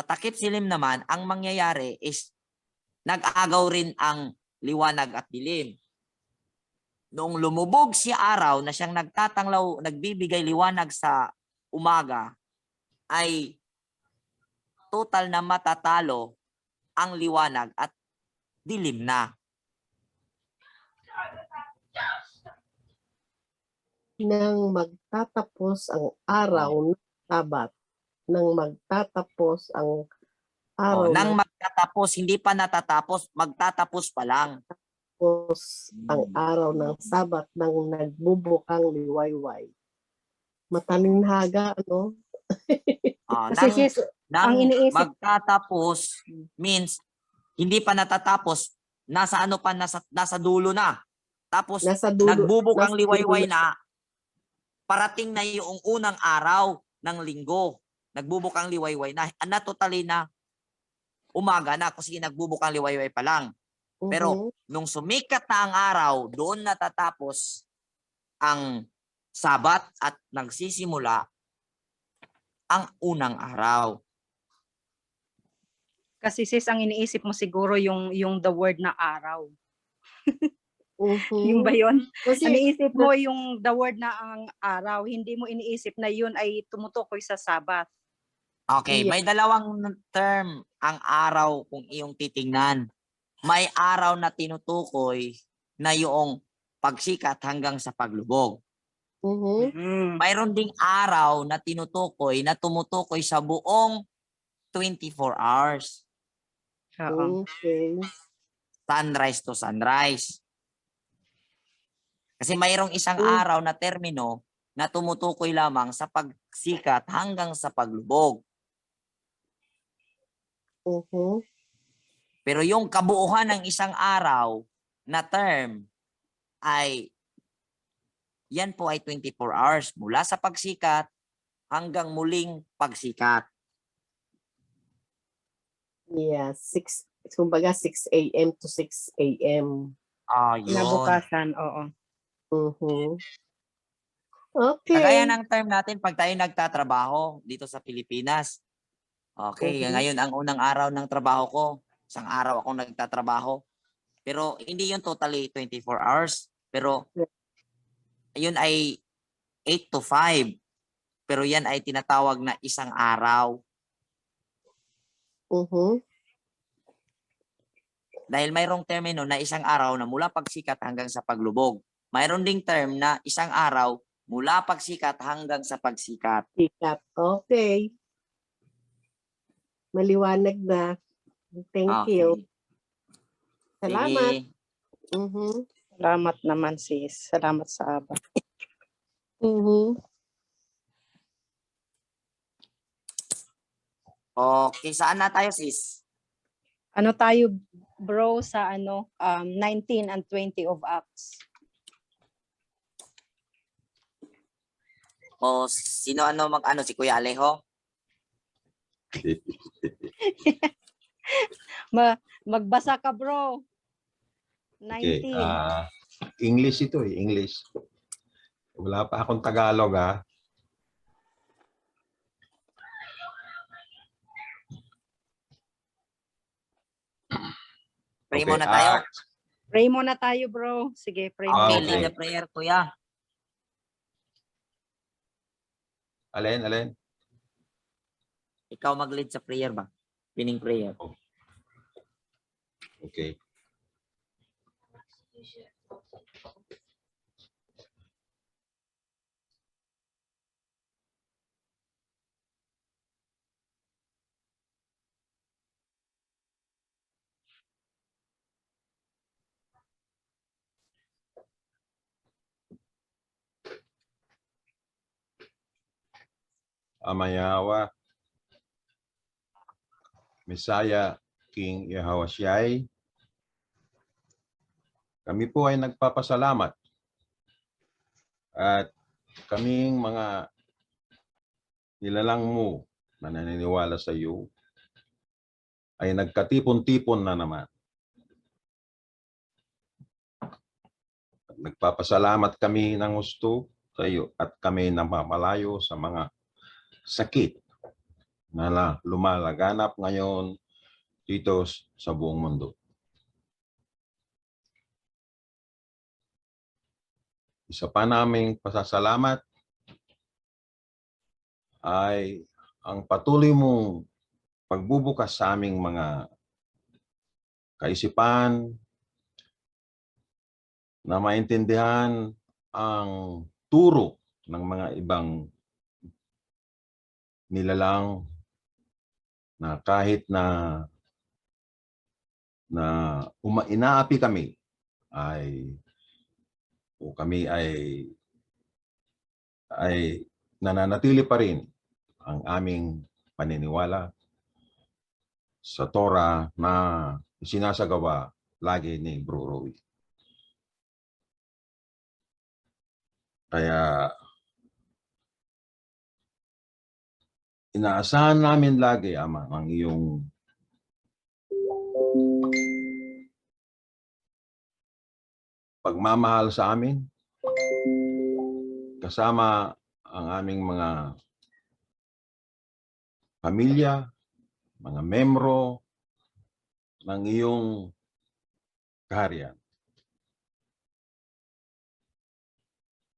takip silim, naman, ang mangyayari is nag-agaw rin ang liwanag at dilim. Noong lumubog si araw na siyang nagtatanglaw, nagbibigay liwanag sa umaga, ay total na matatalo ang liwanag at dilim na. Nang magtatapos ang araw ng Sabat, nang magtatapos ang araw Nang magtatapos, hindi pa natatapos, magtatapos pa lang. ang araw ng Sabat nang nagbubukang liwayway. Matalinhaga, ano? Kasi nang ang iniisip, magtatapos means hindi pa natatapos, nasa ano pa, nasa dulo na. Tapos nagbubukang liwayway na, parating na yung unang araw ng linggo. Nagbubukang liwayway na totally na umaga na kasi nagbubukang liwayway pa lang. Pero nung sumikat na ang araw, doon natatapos ang Sabat at nagsisimula ang unang araw. kasi sis, ang iniisip mo siguro yung the word na araw. Yung ba yun? Kasi, iniisip mo yung the word na ang araw, hindi mo iniisip na yun ay tumutukoy sa Sabat. Okay, may dalawang term ang araw kung iyong titingnan. May araw na tinutukoy na yung pagsikat hanggang sa paglubog. Mayroon ding araw na tinutukoy na tumutukoy sa buong 24 hours. Okay. Sunrise to sunrise. Kasi mayroong isang araw na termino na tumutukoy lamang sa pagsikat hanggang sa paglubog. Pero yung kabuuhan ng isang araw na term ay yan po ay 24 hours mula sa pagsikat hanggang muling pagsikat. Yeah, 6 a.m. to 6 a.m. Yun. Nabukasan, oo. Okay. Kagaya ng term natin pag tayo nagtatrabaho dito sa Pilipinas. Okay, ngayon ang unang araw ng trabaho ko, isang araw akong nagtatrabaho. Pero hindi yun totally 24 hours. Pero yun ay 8 to 5. Pero yan ay tinatawag na isang araw. Dahil mayroong termino na isang araw na mula pagsikat hanggang sa paglubog. Mayroon ding term na isang araw mula pagsikat hanggang sa pagsikat. Sikat. Okay. Maliwanag na. Thank you. Salamat. Salamat naman sis. Salamat sa Aba. Okay, saan na tayo sis? Ano tayo bro sa 19 and 20 of Acts? O sino si Kuya Alejo? Magbasa ka bro. 19. Okay, English ito English. Wala pa akong Tagalog Pray muna tayo. Pray muna tayo bro. Sige, pray muna Okay, lead the prayer Kuya. Alin? Ikaw mag-lead sa prayer ba? Pining prayer. Okay. Amayawa, Messiah, King Yahweh, kami po ay nagpapasalamat at kaming mga nilalang mo na naniniwala sa iyo ay nagkatipon-tipon na naman. At nagpapasalamat kami ng gusto sa iyo at kami namamalayo sa mga sakit na lumalaganap ngayon dito sa buong mundo. Isa pa naming pasasalamat ay ang patuloy mong pagbubukas sa aming mga kaisipan na maintindihan ang turo ng mga ibang nilalang na kahit na inaapi kami kami ay nananatili pa rin ang aming paniniwala sa Torah na sinasagawa lagi ni Bro Roy. Kaya inaasahan namin lagi, Ama, ang iyong pagmamahal sa amin, kasama ang aming mga pamilya, mga membro ng iyong kaharian.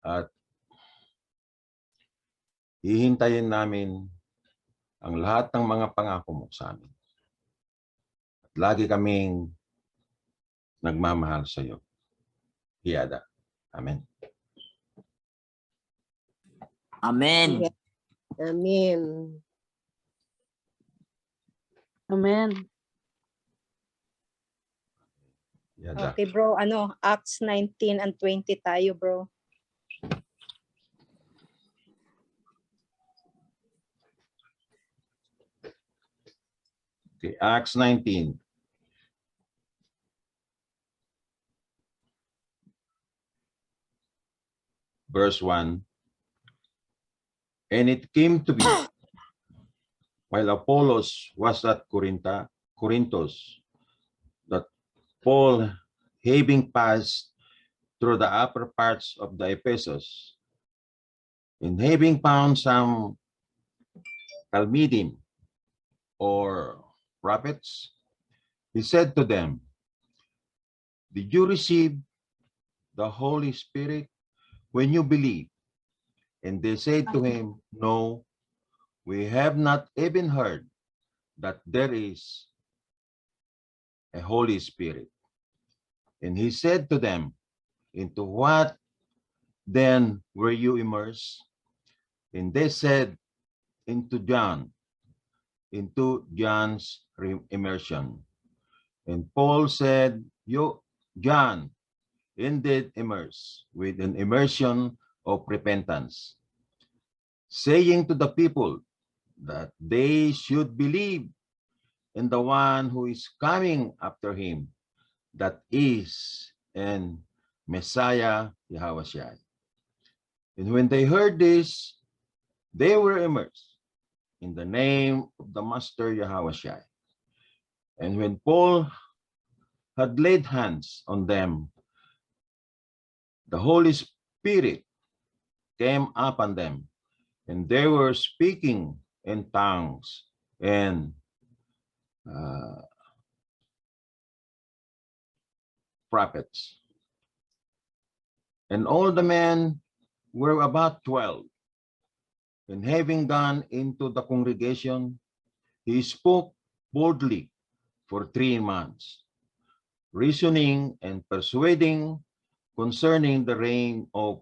At hihintayin namin ang lahat ng mga pangako mo sa amin. At lagi kaming nagmamahal sa iyo. Hiyada. Amen. Amen. Amen. Amen. Hiyada. Okay, bro. Acts 19 and 20 tayo, bro. Okay, Acts 19. Verse 1. And it came to be, while Apollos was at Corinthos, that Paul, having passed through the upper parts of the Ephesus, and having found some Talmidim, or prophets, he said to them, did you receive the Holy Spirit when you believed? And they said to him, no, we have not even heard that there is a Holy Spirit. And he said to them, into what then were you immersed? And they said, into John's immersion. And Paul said, John, indeed immersed with an immersion of repentance, saying to the people that they should believe in the one who is coming after him, that is in Messiah Yahawashi. And when they heard this, they were immersed in the name of the Master Yahawashi. And when Paul had laid hands on them, the Holy Spirit came upon them, and they were speaking in tongues and prophets. And all the men were about 12. And having gone into the congregation, he spoke boldly for 3 months, reasoning and persuading concerning the reign of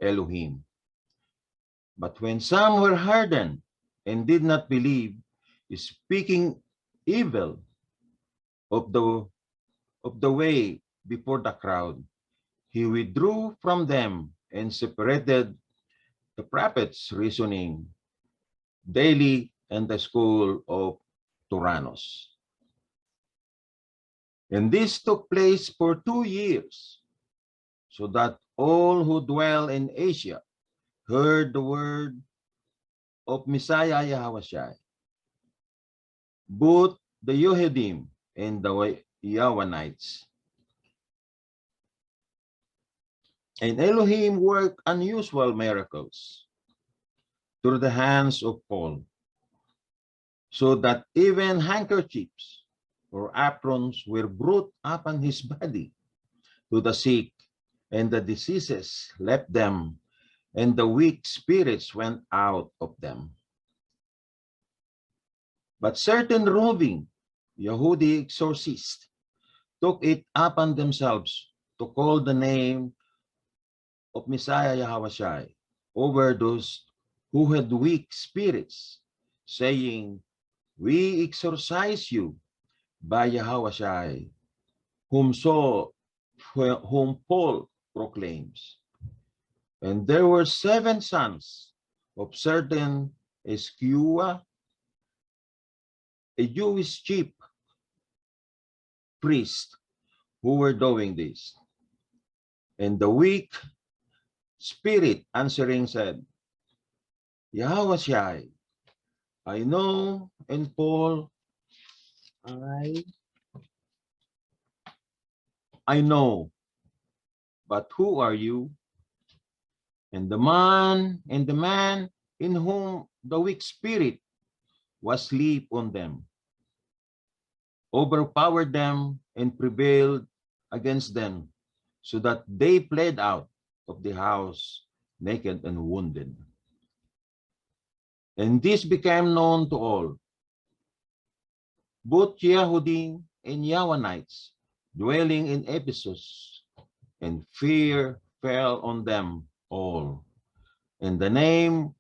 Elohim. But when some were hardened and did not believe, speaking evil of the way before the crowd, he withdrew from them and separated the prophets, reasoning daily in the school of Tyrannus. And this took place for 2 years, so that all who dwell in Asia heard the word of Messiah Yahawashi, both the Yehudim and the Yawanites. And Elohim worked unusual miracles through the hands of Paul, so that even handkerchiefs or aprons were brought upon his body. To the sick and the diseases left them, and the weak spirits went out of them. But certain roving Yahudi exorcists took it upon themselves to call the name of Messiah Yahushua over those who had weak spirits, saying, "We exorcise you by Yahushua, whom Paul proclaims." And there were 7 sons of certain Escua, a Jewish chief priest, who were doing this. And the weak spirit answering said, "Yahushua, I know," and Paul, I know, but who are you? And the man in whom the weak spirit was asleep on them, overpowered them and prevailed against them, so that they fled out of the house naked and wounded. And this became known to all, both Yehudi and Yawanites dwelling in Ephesus, and fear fell on them all. And the name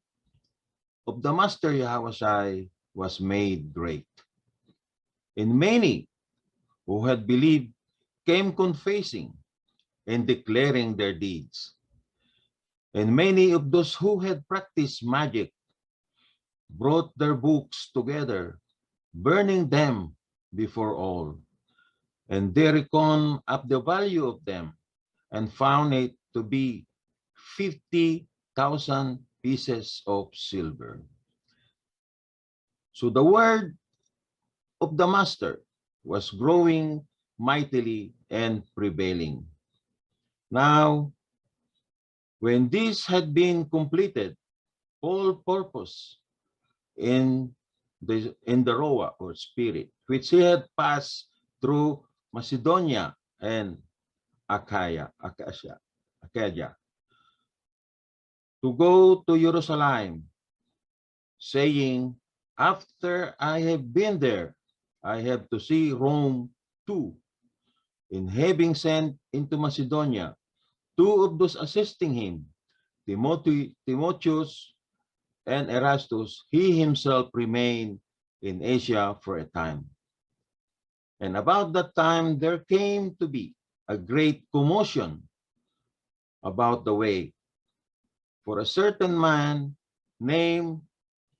of the Master Yahushua was made great. And many who had believed came confessing and declaring their deeds. And many of those who had practiced magic brought their books together, burning them before all. And they reckoned up the value of them and found it to be 50,000 pieces of silver. So the word of the Master was growing mightily and prevailing. Now, when this had been completed, Paul's purpose in the Roa, or Spirit, which he had passed through Macedonia and Achaia, to go to Jerusalem, saying, "After I have been there, I have to see Rome too." And having sent into Macedonia 2 of those assisting him, Timotheus and Erastus, he himself remained in Asia for a time. And about that time there came to be a great commotion about the way, for a certain man named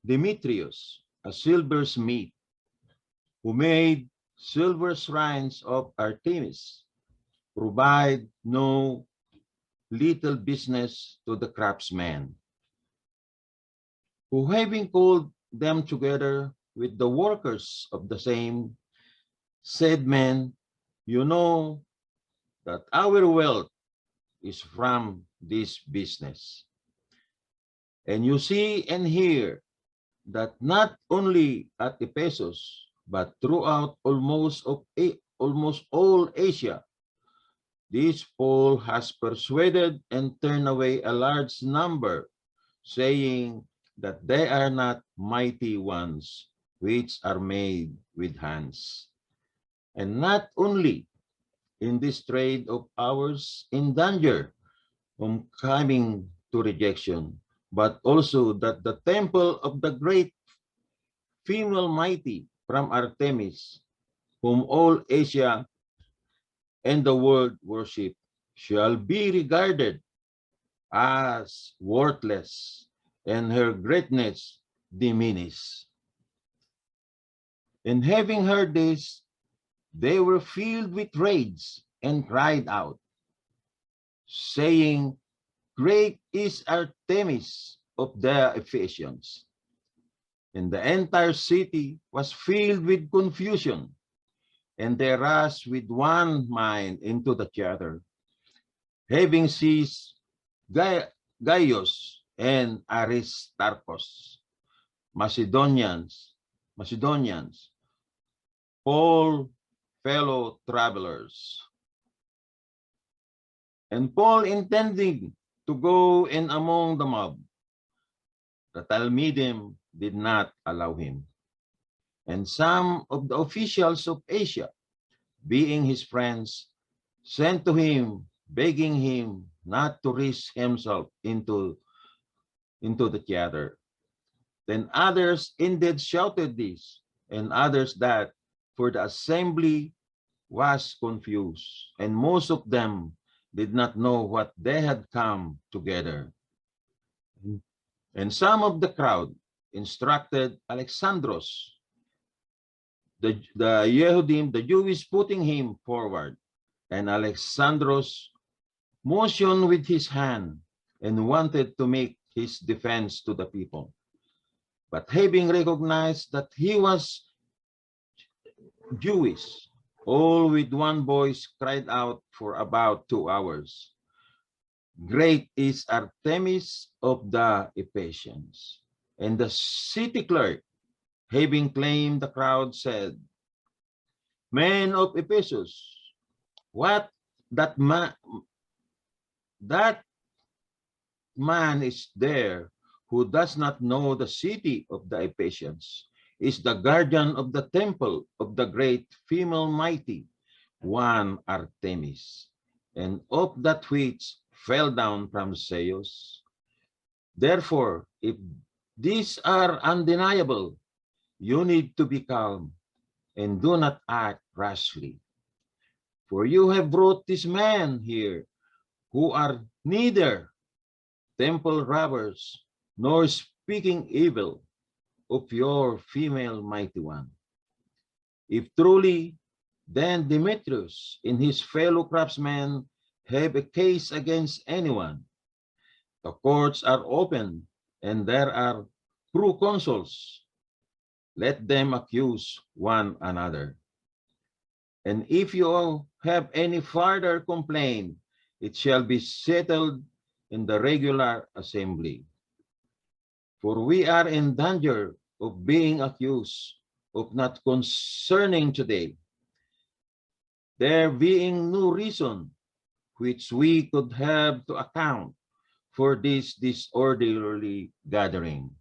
Demetrius, a silversmith, who made silver shrines of Artemis, provide no little business to the craftsmen, who, having called them together with the workers of the same, said, "Men, you know that our wealth is from this business. And you see and hear that not only at Ephesus, but throughout almost all Asia, this Paul has persuaded and turned away a large number, saying that they are not mighty ones, which are made with hands. And not only in this trade of ours in danger from coming to rejection, but also that the temple of the great female mighty from Artemis, whom all Asia and the world worship, shall be regarded as worthless, and her greatness diminished." And having heard this, they were filled with rage and cried out, saying, "Great is Artemis of the Ephesians." And the entire city was filled with confusion, and they rushed with one mind into the theater, having seized Gaius and Aristarchus, Macedonians, Paul, fellow travelers. And Paul, intending to go in among the mob, the Talmidim did not allow him. And some of the officials of Asia, being his friends, sent to him, begging him not to risk himself into the theater. Then others indeed shouted this, and others that, for the assembly was confused, and most of them did not know what they had come together. And some of the crowd instructed Alexandros, the Yehudim, the Jews, putting him forward. And Alexandros motioned with his hand and wanted to make his defense to the people. But having recognized that he was Jewish, all with one voice cried out for about 2 hours, "Great is Artemis of the Ephesians." And the city clerk, having claimed the crowd, said, "Men of Ephesus, what that man is there who does not know the city of the Ephesians is the guardian of the temple of the great female mighty one Artemis, and of that which fell down from Zeus. Therefore, if these are undeniable, you need to be calm and do not act rashly. For you have brought these men here who are neither temple robbers nor speaking evil of your female mighty one. If truly, then Demetrius and his fellow craftsmen have a case against anyone, the courts are open and there are proconsuls. Let them accuse one another. And if you have any further complaint, it shall be settled in the regular assembly. For we are in danger of being accused of not concerning today, there being no reason which we could have to account for this disorderly gathering.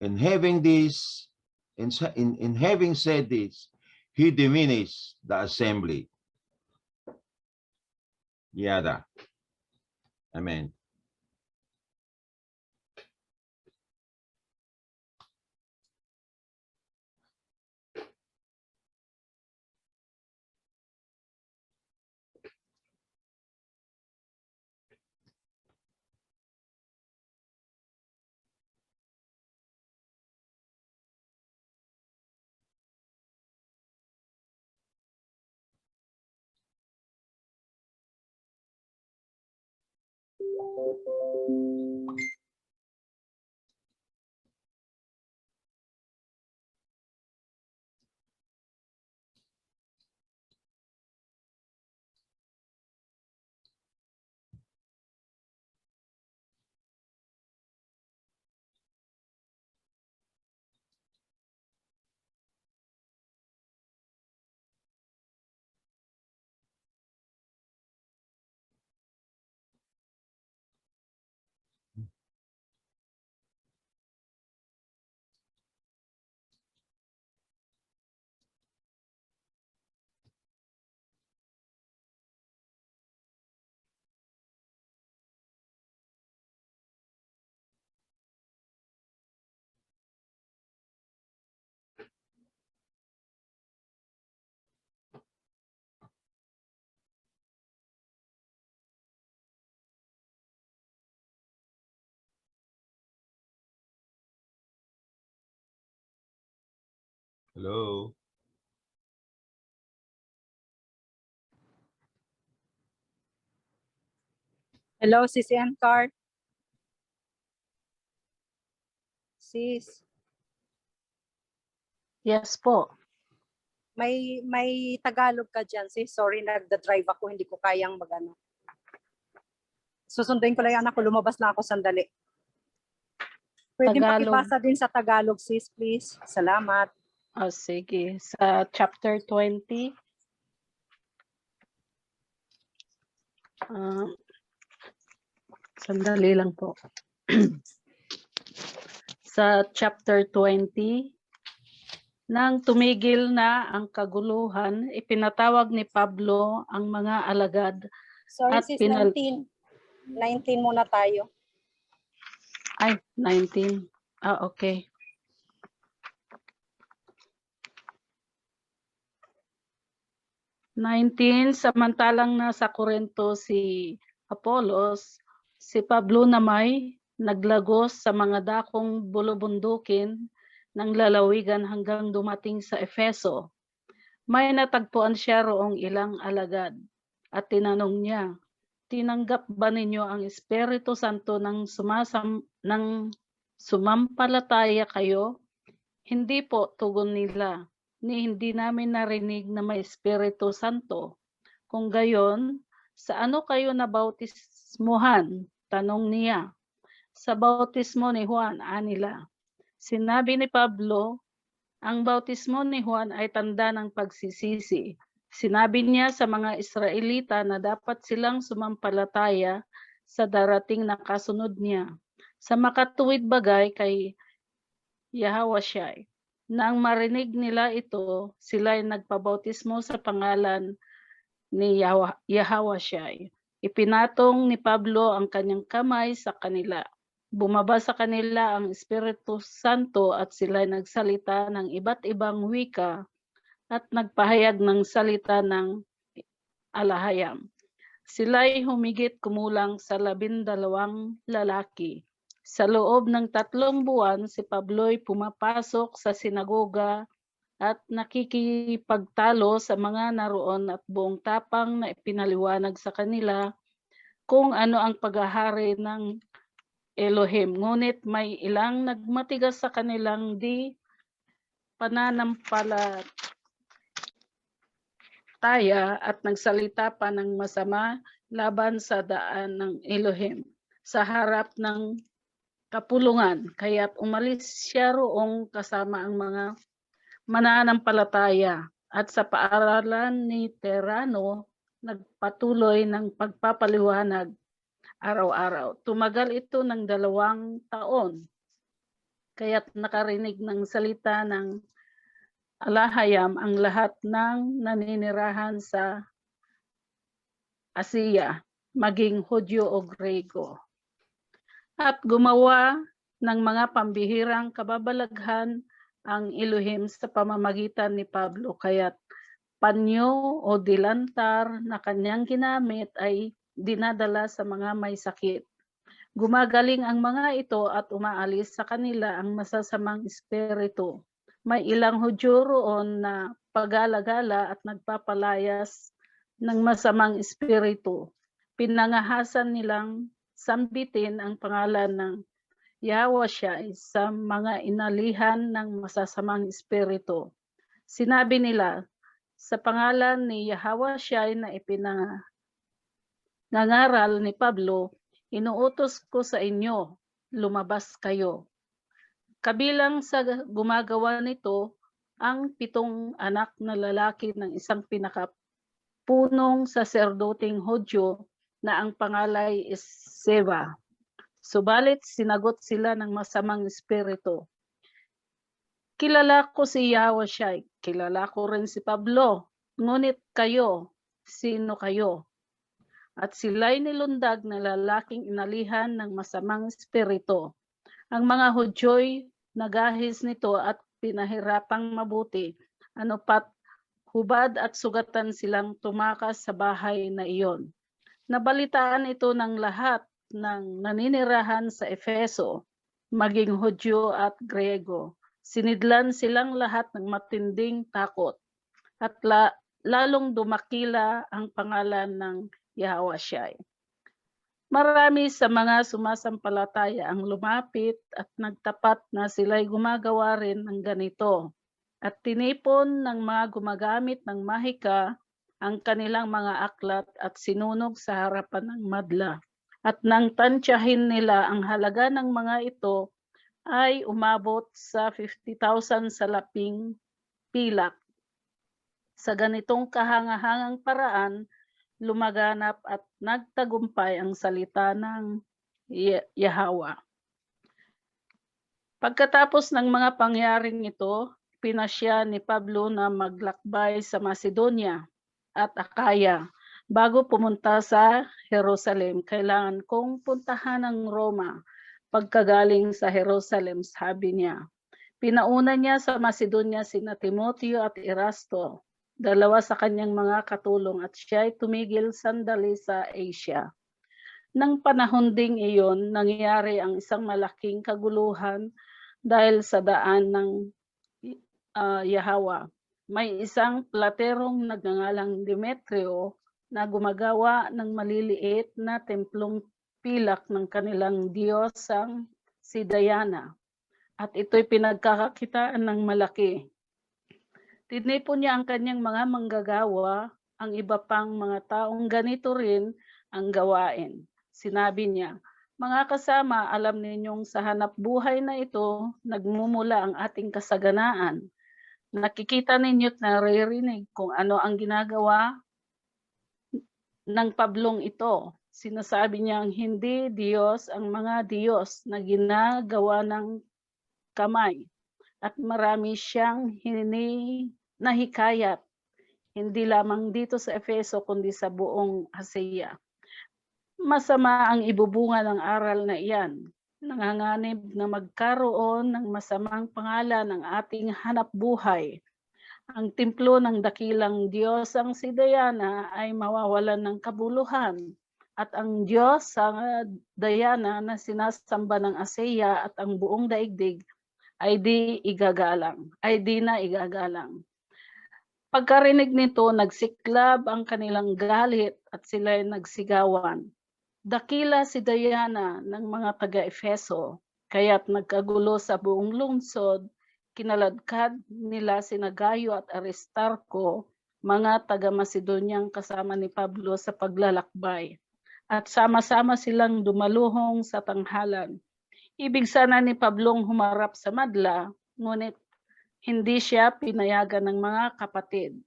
And having this, in having said this, he diminished the assembly. Yada. Amen. Hello. Hello, Sis Encar. Sis, Yes po. may Tagalog ka dyan, sis. Sorry, nagda-drive ako, hindi ko kayang magano. Susunduin ko lang yung anak ko. Lumabas lang ako sandali. Pwede Tagalog. pakibasa din sa Tagalog, sis, please. Salamat. Oh, sige. Sa chapter 20. Sandali lang po. Sa chapter 20, nang tumigil na ang kaguluhan, ipinatawag ni Pablo ang mga alagad. Sorry, At sis, pinal- 19. 19 muna tayo. Ay, 19. Okay. Samantalang nasa Corinto si Apollos, si Pablo namay naglagos sa mga dakong bulubundukin ng lalawigan hanggang dumating sa Efeso. May natagpuan siya roong ilang alagad at tinanong niya, tinanggap ba ninyo ang Espiritu Santo ng sumampalataya kayo? Hindi po, tugon nila. Hindi namin narinig na may Espiritu Santo. Kung gayon, sa ano kayo nabautismuhan? Tanong niya. Sa bautismo ni Juan, anila. Sinabi ni Pablo, ang bautismo ni Juan ay tanda ng pagsisisi. Sinabi niya sa mga Israelita na dapat silang sumampalataya sa darating na kasunod niya. Sa makatuwid bagay kay Yahawashai. Nang marinig nila ito, sila ay nagpabautismo sa pangalan ni Yahawashai. Ipinatong ni Pablo ang kanyang kamay sa kanila. Bumaba sa kanila ang Espiritu Santo at sila ay nagsalita ng iba't ibang wika at nagpahayag ng salita ng alahayam. Sila ay humigit kumulang sa 12 lalaki. Sa loob ng 3 buwan, si Pablo ay pumapasok sa sinagoga at nakikipagtalo sa mga naroon at buong tapang na ipinaliwanag sa kanila kung ano ang paghahari ng Elohim. Ngunit may ilang nagmatigas sa kanilang di pananampalataya at nagsalita pa ng masama laban sa daan ng Elohim sa harap ng kapulungan. Kaya't umalis siya roong kasama ang mga mananampalataya at sa paaralan ni Terano nagpatuloy ng pagpapaliwanag araw-araw. Tumagal ito ng 2 taon. Kaya't nakarinig ng salita ng alahayam ang lahat ng naninirahan sa Asiya, maging Hudyo o Grego. At gumawa ng mga pambihirang kababalaghan ang Elohim sa pamamagitan ni Pablo. Kaya't panyo o dilantar na kanyang ginamit ay dinadala sa mga may sakit. Gumagaling ang mga ito at umaalis sa kanila ang masasamang espiritu. May ilang Hudyo roon na pag-alagala at nagpapalayas ng masamang espiritu. Pinangahasan nilang sambitin ang pangalan ng Yahweh sa mga inalihan ng masasamang espiritu. Sinabi nila, sa pangalan ni Yahweh na ipinangangaral ni Pablo, inuutos ko sa inyo, lumabas kayo. Kabilang sa gumagawa nito, ang 7 anak na lalaki ng isang pinakapunong saserdoting Hudyo na ang pangalay is Seba. Subalit sinagot sila ng masamang espiritu. Kilala ko si Yahweh, kilala ko rin si Pablo, ngunit kayo, sino kayo? At sila'y nilundag na lalaking inalihan ng masamang espiritu. Ang mga Hudyo'y nagahis nito at pinahirapang mabuti, ano pat hubad at sugatan silang tumakas sa bahay na iyon. Nabalitaan ito ng lahat ng naninirahan sa Efeso, maging Hudyo at Grego. Sinidlan silang lahat ng matinding takot at lalong dumakila ang pangalan ng Yahweh. Marami sa mga sumasampalataya ang lumapit at nagtapat na sila'y gumagawa rin ng ganito. At tinipon ng mga gumagamit ng mahika ang kanilang mga aklat at sinunog sa harapan ng madla. At nang tansyahin nila ang halaga ng mga ito ay umabot sa 50,000 salaping pilak. Sa ganitong kahangahangang paraan, lumaganap at nagtagumpay ang salita ng Yahweh. Pagkatapos ng mga pangyaring ito, pinasya ni Pablo na maglakbay sa Macedonia at Akaya. Bago pumunta sa Jerusalem, kailangan kong puntahan ang Roma. Pagkagaling sa Jerusalem, sabi niya, pinauna niya sa Macedonia sina Timoteo at Erasto, dalawa sa kanyang mga katulong, at siya ay tumigil sandali sa Asia. Nang panahon ding iyon, nangyari ang isang malaking kaguluhan dahil sa daan ng Yahweh. May isang platerong nagngangalang Demetrio na gumagawa ng maliliit na templong pilak ng kanilang diyosang si Diana. At ito'y pinagkakakitaan ng malaki. Tinipon niya ang kanyang mga manggagawa, ang iba pang mga taong ganito rin ang gawain. Sinabi niya, mga kasama, alam ninyong sa hanap buhay na ito, nagmumula ang ating kasaganaan. Nakikita ninyo't naririnig kung ano ang ginagawa ng Pablong ito. Sinasabi niyang hindi Diyos ang mga Diyos na ginagawa ng kamay. At marami siyang hinahikayat, hindi lamang dito sa Efeso kundi sa buong Asia. Masama ang ibubunga ng aral na iyan. Nanganganib na magkaroon ng masamang pangalan ng ating hanap buhay. Ang templo ng dakilang Diyos ang si Diana ay mawawalan ng kabuluhan, at ang Diyos sa Diana na sinasamba ng Asia at ang buong daigdig ay di na igagalang. Pagkarinig nito, nagsiklab ang kanilang galit at sila'y nagsigawan. Dakila si Diana ng mga taga-Efeso, kaya't nagkagulo sa buong lungsod. Kinaladkad nila sina Gayo at Aristarco, mga taga-Macedonyang kasama ni Pablo sa paglalakbay. At sama-sama silang dumaluhong sa tanghalan. Ibig sana ni Pablong humarap sa madla, ngunit hindi siya pinayagan ng mga kapatid.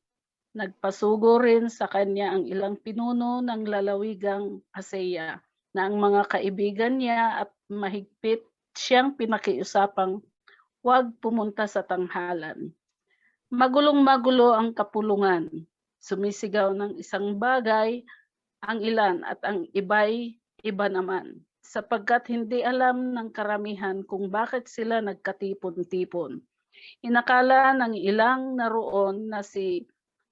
Nagpasugo rin sa kanya ang ilang pinuno ng lalawigang Asia, na ang mga kaibigan niya at mahigpit siyang pinakiusapang huwag pumunta sa tanghalan. Magulong-magulo ang kapulungan. Sumisigaw ng isang bagay ang ilan at ang iba'y iba naman, sapagkat hindi alam ng karamihan kung bakit sila nagkatipon-tipon. Inakala ng ilang naroon na si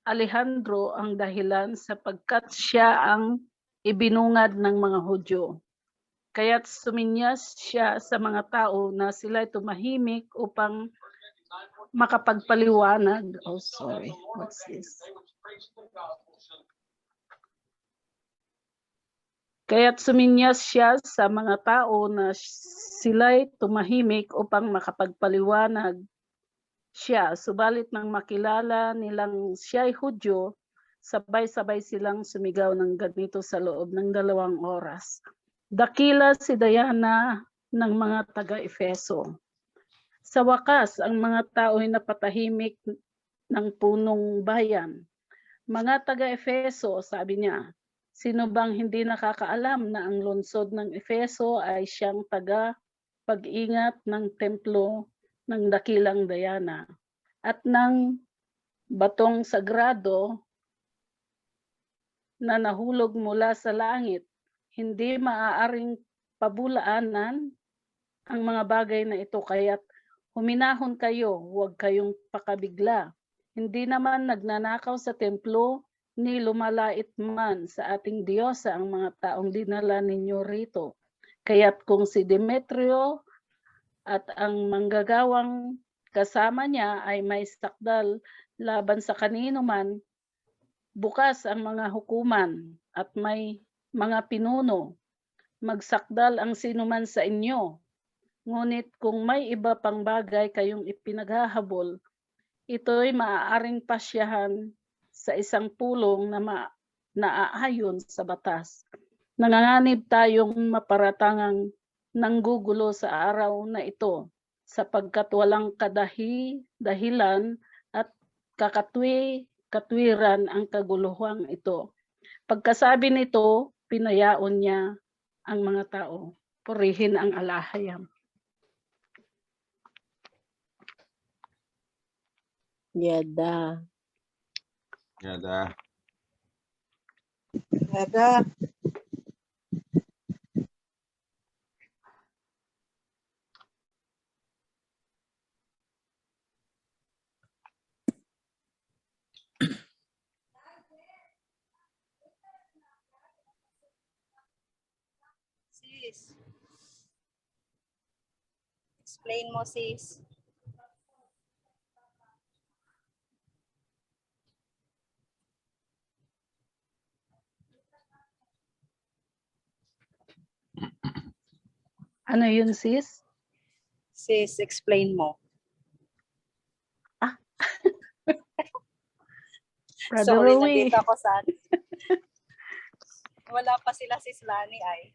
Alejandro ang dahilan sapagkat siya ang ibinungad ng mga Hudyo. Kaya't suminyas siya sa mga tao na sila'y tumahimik upang makapagpaliwanag. Oh, sorry. What's this? Kaya't suminyas siya sa mga tao na sila'y tumahimik upang makapagpaliwanag siya. Subalit nang makilala nilang siya'y Hudyo, sabay-sabay silang sumigaw ng ganito sa loob ng 2 oras. Dakila si Diana ng mga taga-Efeso. Sa wakas, ang mga tao ay napatahimik ng punong bayan. Mga taga-Efeso, sabi niya, sino bang hindi nakakaalam na ang lungsod ng Efeso ay siyang taga-pag-ingat ng templo ng dakilang Diana at ng batong sagrado na nahulog mula sa langit. Hindi maaaring pabulaanan ang mga bagay na ito, kaya't huminahon kayo, huwag kayong pakabigla. Hindi naman nagnanakaw sa templo ni lumalait man sa ating Diyosa ang mga taong dinala ninyo rito. Kaya't kung si Demetrio at ang manggagawang kasama niya ay may sakdal laban sa kanino man, bukas ang mga hukuman at may mga pinuno, magsakdal ang sinuman sa inyo. Ngunit kung may iba pang bagay kayong ipinaghahabol, ito'y maaaring pasyahan sa isang pulong na naaayon sa batas. Nanganganib tayong maparatangang nanggugulo sa araw na ito sapagkat walang dahilan at katwiran ang kaguluhang ito. Pagkasabi nito, pinayaon niya ang mga tao. Purihin ang alahayam. Yada. Yada. Yada. Sis. Explain mo, sis. Ano yun, sis? Sis, explain mo. Brother Sorry, Rowie. nandito ako sa wala pa sila sis Lani ay.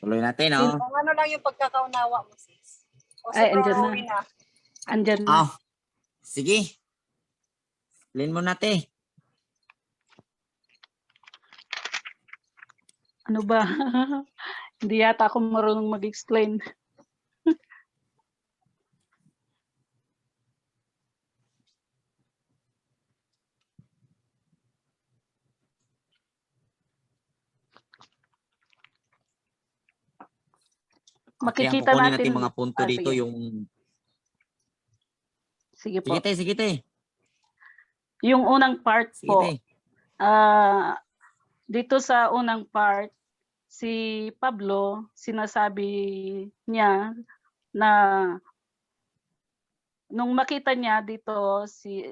Tuloy natin, no? Ano lang yung pagkakaunawa mo, sis? O si Ay, Bro andyan na. Rowie na. Andyan na. Sige. Explain mo natin. Ano ba? Hindi yata ako marunong mag-explain. Okay, ang Makikita kukunin natin. natin mga punto dito sige. yung... Sige po. Sige, te. Yung unang part Sige, po. te. Dito sa unang part, si Pablo, sinasabi niya na nung makita niya dito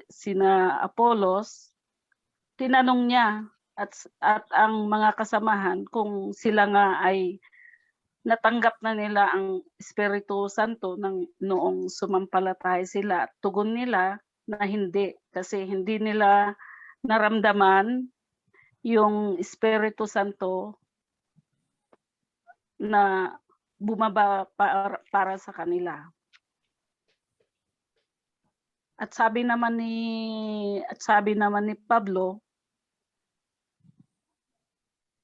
sina Apollos, tinanong niya at ang mga kasamahan kung sila nga ay natanggap na nila ang Espiritu Santo noong sumampalataya sila. Tugon nila na hindi kasi hindi nila naramdaman yung Espiritu Santo na bumaba para sa kanila. At sabi naman ni Pablo,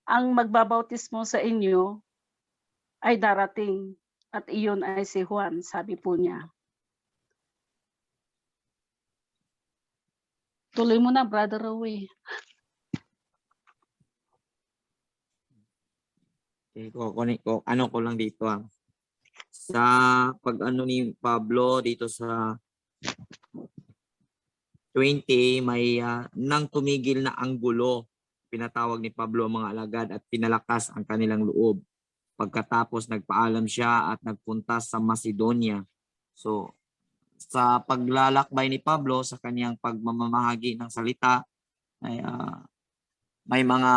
ang magbabautismo sa inyo ay darating at iyon ay si Juan, sabi po niya. Tuloy mo na, Brother Rowie. Kukunin ko, ano ko lang dito sa pag-ano ni Pablo dito sa 20, may nang tumigil na ang gulo, pinatawag ni Pablo ang mga alagad at pinalakas ang kanilang loob. Pagkatapos nagpaalam siya at nagpunta sa Macedonia. So sa paglalakbay ni Pablo sa kanyang pagmamahagi ng salita ay may mga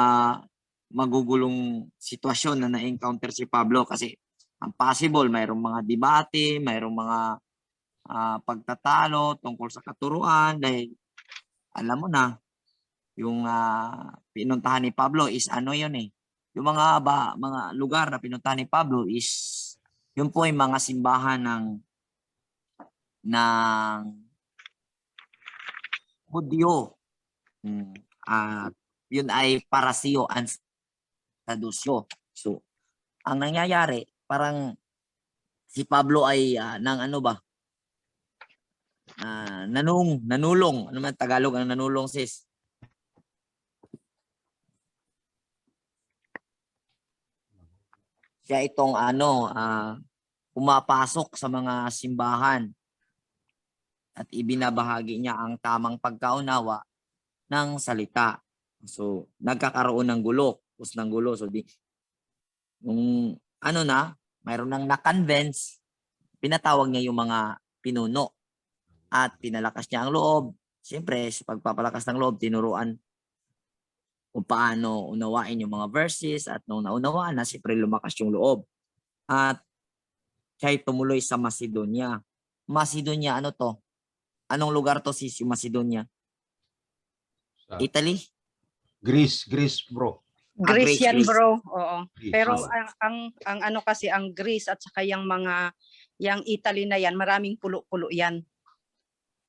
magugulong sitwasyon na na-encounter si Pablo kasi ang possible mayroong mga debate, mayroong mga pagtatalo tungkol sa katuruan dahil alam mo na yung pinuntahan ni Pablo is ano yun yung mga lugar na pinuntahan ni Pablo is yun po ay mga simbahan ng Hudyo. Yun ay Parasio and Sadusyo. So ang nangyayari parang si Pablo ay nanulong. Ano man Tagalog ang nanulong, sis? Siya itong pumapasok sa mga simbahan at ibinabahagi niya ang tamang pagkaunawa ng salita. So nagkakaroon ng gulo, So nung mayroon nang na-convince, pinatawag niya yung mga pinuno at pinalakas niya ang loob. Siyempre, sa pagpapalakas ng loob, tinuruan kung paano unawain yung mga verses at nung naunawaan na, siyempre lumakas yung loob. At siya tumuloy sa Macedonia. Macedonia, ano to? Anong lugar to, sis, yung Macedonia? Italy? Greece bro. Greece Greece, yan, Greece. bro. Oo. Greece, Pero oh. ang ano kasi, ang Greece at saka yung Italy na yan, maraming pulo-pulo yan.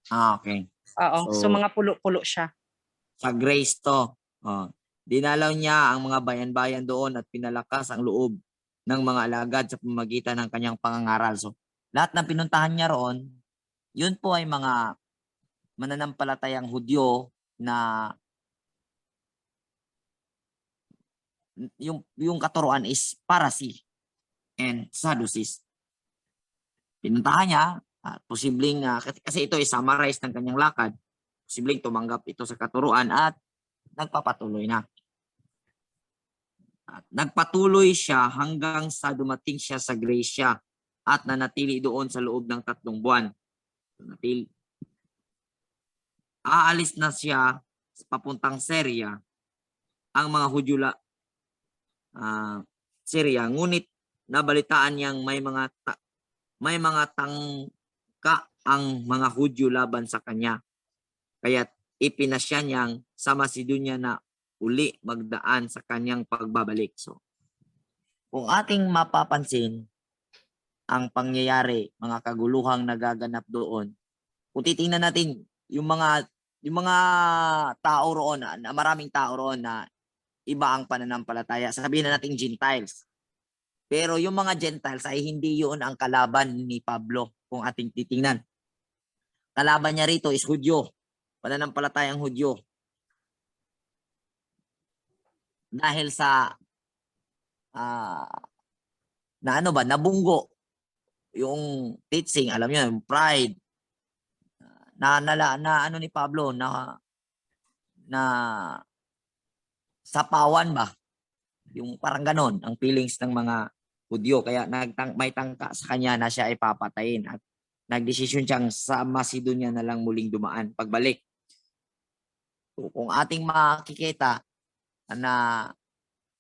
Okay. Oo. So, So, mga pulo-pulo siya. sa Grace to. Dinalaw niya ang mga bayan-bayan doon at pinalakas ang loob ng mga alagad sa pamamagitan ng kanyang pangangaral. So, lahat ng pinuntahan niya roon, yun po ay mga mananampalatayang Hudyo na yung katuruan is Pharisee and Sadducees. Pinuntahan niya, posibleng kasi ito ay summarize ng kanyang lakad, posibleng tumanggap ito sa katuruan at nagpapatuloy na. At nagpatuloy siya hanggang sa dumating siya sa Gracia at nanatili doon sa loob ng 3 buwan. Aalis na siya papuntang Syria, ang mga Hudyo Syria, ngunit nabalitaan niyang may mga tangka ang mga Hudyo laban sa kanya. Kaya ipinasya niyang sa Macedonia na uli magdaan sa kanyang pagbabalik. So, kung ating mapapansin ang pangyayari, mga kaguluhang nagaganap doon, kung titingnan natin yung mga tao roon, na maraming tao roon na iba ang pananampalataya, sabihin na natin Gentiles. Pero yung mga Gentiles ay hindi yun ang kalaban ni Pablo kung ating titingnan. Kalaban niya rito is Hudyo, pananampalatayang Hudyo. Dahil sa nabunggo yung teaching, alam niyo, yung pride na ano ni Pablo na sapawan ba? Yung parang ganon ang feelings ng mga Hudyo, kaya may tangka sa kanya na siya ay papatayin at nagdesisyon siyang sa Macedonia na lang muling dumaan pagbalik. So, kung ating makikita na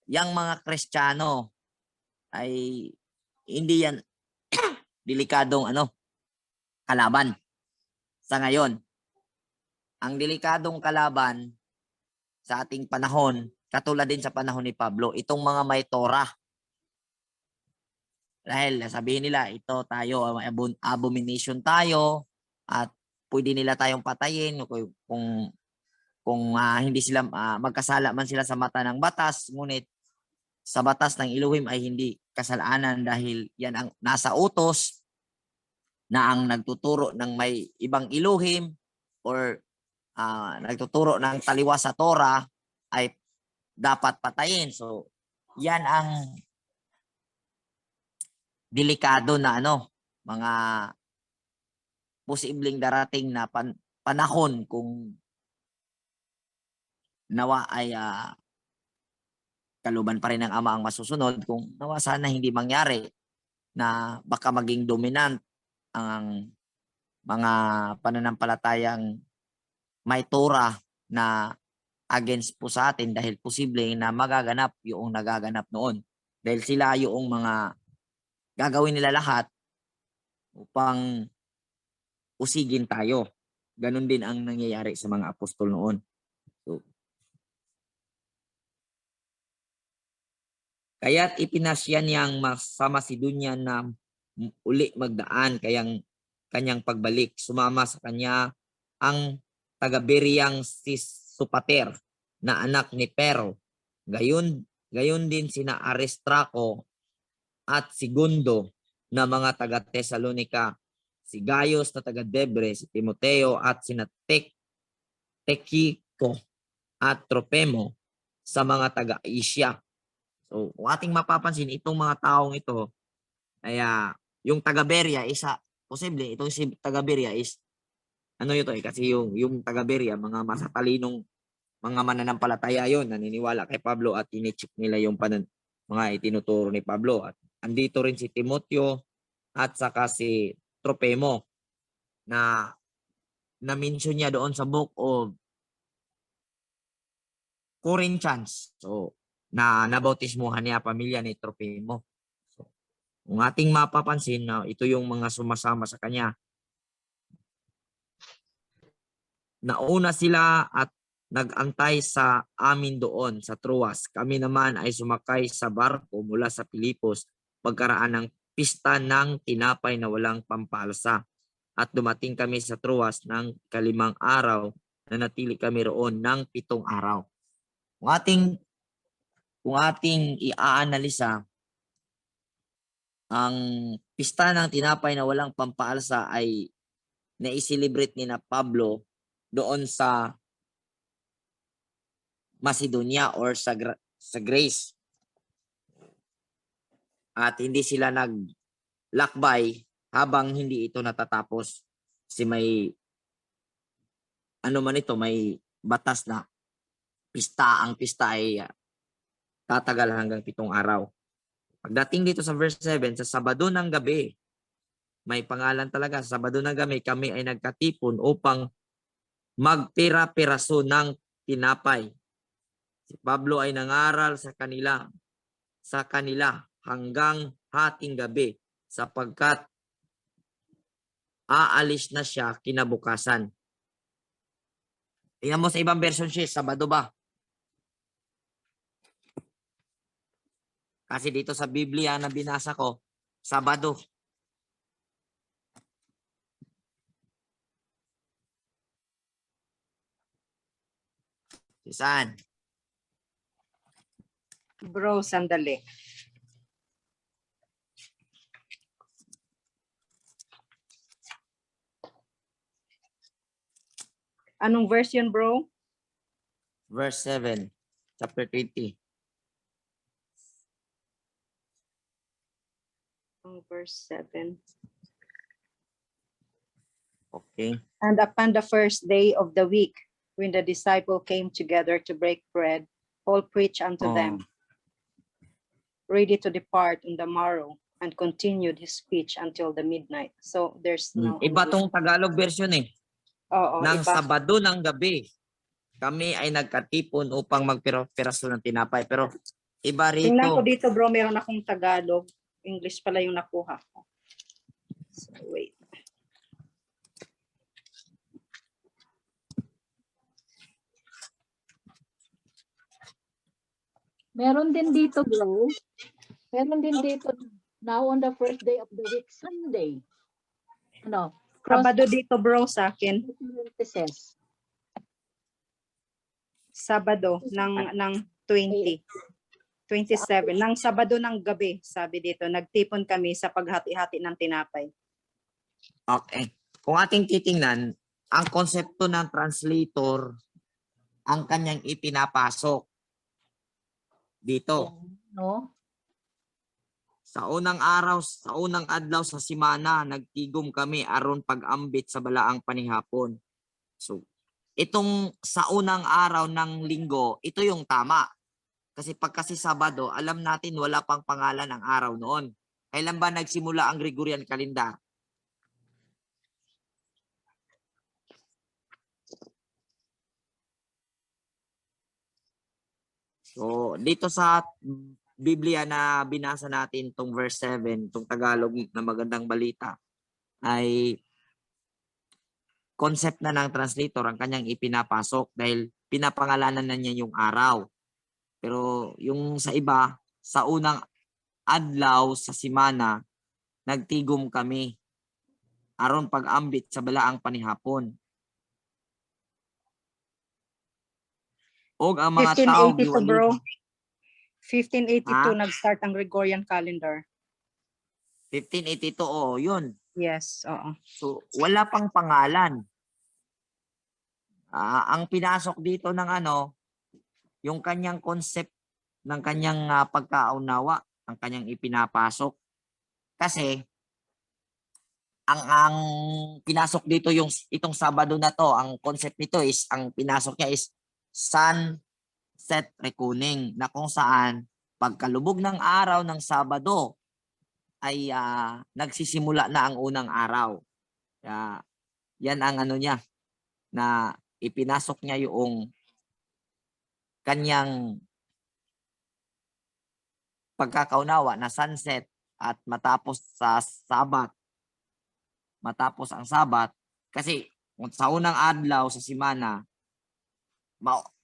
yang mga Kristiyano ay hindi yan delikadong kalaban sa ngayon. Ang delikadong kalaban sa ating panahon, katulad din sa panahon ni Pablo, itong mga may Torah. Dahil sabihin nila, ito tayo, abomination tayo, at pwede nila tayong patayin kung hindi sila magkasala man sila sa mata ng batas, ngunit sa batas ng Elohim ay hindi kasalanan dahil yan ang nasa utos na ang nagtuturo ng may ibang Elohim or nagtuturo ng taliwas sa Torah ay dapat patayin. So, yan ang delikado na mga posibleng darating na panahon kung nawa ay kaluban pa rin ng Ama ang masusunod, kung nawa sana hindi mangyari na baka maging dominant ang mga pananampalatayang may Torah na against po sa atin dahil posible na magaganap yung nagaganap noon. Dahil sila yung mga gagawin nila lahat upang usigin tayo. Ganon din ang nangyayari sa mga apostol noon. So, kaya't ipinasya niyang sa Macedonia na uli magdaan kanyang pagbalik. Sumama sa kanya ang taga-Bereang si Sopater na anak ni Pero. Gayon din sina Aristarco at Segundo na mga taga-Tesalonica, si Gaius na taga-Debre, si Timoteo at sina Tychicus at Tropemo sa mga taga-Asia. So, kung ating mapapansin, itong mga taong ito, ay yung taga-Berea, posible, itong si taga-Berea is, ito kasi yung taga-Berea, mga masatalinong mga mananampalataya yon, naniniwala kay Pablo at inicheck nila yung mga itinuturo ni Pablo. At andito rin si Timoteo at saka si Tropemo na na-mention niya doon sa book of Corinthians. So, na nabautismuhan niya pamilya ni Tropemo. So, kung ating mapapansin na ito yung mga sumasama sa kanya. Nauna sila at nag-antay sa amin doon sa Troas. Kami naman ay sumakay sa barko mula sa Pilipos pagkaraan ng pista ng tinapay na walang pampalsa. At dumating kami sa Troas ng 5 araw na natili kami roon ng 7 araw. Kung ating i-aanalisa, ang pista ng tinapay na walang pampaalsa ay na-celebrate ni na Pablo doon sa Macedonia or sa Grace. At hindi sila naglakbay habang hindi ito natatapos. Kasi may may batas na pista. Ang pista ay tatagal hanggang 7 araw. Pagdating dito sa verse 7, sa Sabado ng gabi, may pangalan talaga, sa Sabado ng gabi, kami ay nagkatipon upang magpira-piraso ng tinapay. Si Pablo ay nangaral sa kanila hanggang hating gabi sapagkat aalis na siya kinabukasan. Tingnan mo sa ibang version siya, Sabado ba? Kasi dito sa Biblia na binasa ko, Sabado. Saan? Bro, sandali. Anong version, bro? Verse 7, chapter 20. Verse 7. Okay. And upon the first day of the week, when the disciple came together to break bread, Paul preached unto them, ready to depart on the morrow, and continued his speech until the midnight. So there's no Iba tong Tagalog version eh. Oo, Nang iba. Sabado ng gabi, kami ay nagkatipon upang magpiraso ng tinapay. Pero iba Tingnan ko rito. dito, bro, meron akong Tagalog. English pala yung nakuha ko. So, wait. Meron din dito, bro. Meron din dito, now on the first day of the week, Sunday. Ano? Sabado dito, bro, sa akin. Parentheses. Sabado ng 20. 27. Nang Sabado ng gabi, sabi dito, nagtipon kami sa paghati-hati ng tinapay. Okay. Kung ating titingnan, ang konsepto ng translator, ang kanyang ipinapasok dito. No? Sa unang araw, sa unang adlaw sa simana, nagtigom kami aron pag-ambit sa balaang panihapon. So, itong sa unang araw ng linggo, ito yung tama. Kasi pagkasi Sabado, alam natin wala pang pangalan ang araw noon. Kailan ba nagsimula ang Gregorian calendar? So, dito sa Biblia na binasa natin, tong verse 7, tong Tagalog na magandang balita, ay concept na ng translator ang kanyang ipinapasok dahil pinapangalanan na niya yung araw. Pero yung sa iba, sa unang adlaw sa simana, nagtigom kami aron pag-ambit sa balaang panihapon. Og ang mga tao 1582, bro. giwali. 1582 nag-start ang Gregorian calendar. 1582, yun. Yes, oo. So, wala pang pangalan. Ang pinasok dito ng yung kanyang concept ng kanyang pagkaunawa, ang kanyang ipinapasok. Kasi, ang pinasok dito itong Sabado na to, ang concept nito is, ang pinasok niya is sunset reckoning, na kung saan pagkalubog ng araw ng Sabado ay nagsisimula na ang unang araw. Kaya yan ang niya, na ipinasok niya yung kanyang pagkakaunawa na sunset at matapos ang Sabat, kasi sa unang adlaw sa simana,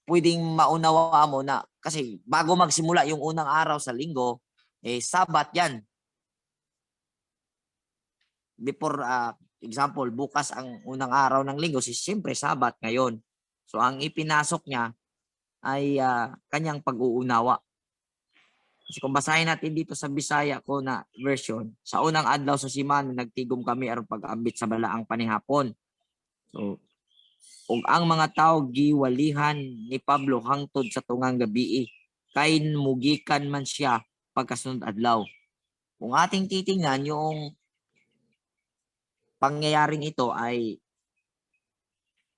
pwedeng maunawa mo na kasi bago magsimula yung unang araw sa linggo, Sabat yan. Before, example, bukas ang unang araw ng linggo, siyempre Sabat ngayon. So ang ipinasok niya ay kanyang pag-uunawa. Kasi kung basahin natin dito sa Bisaya ko na version, sa unang adlaw sa simana nagtigom kami aron pag-ambit sa balaang panihapon. So, ug ang mga tao giwalihan ni Pablo hangtod sa tungang gabii, kay mugikan man siya pagkasunod adlaw. Kung ating titingnan yung pangyayaring ito ay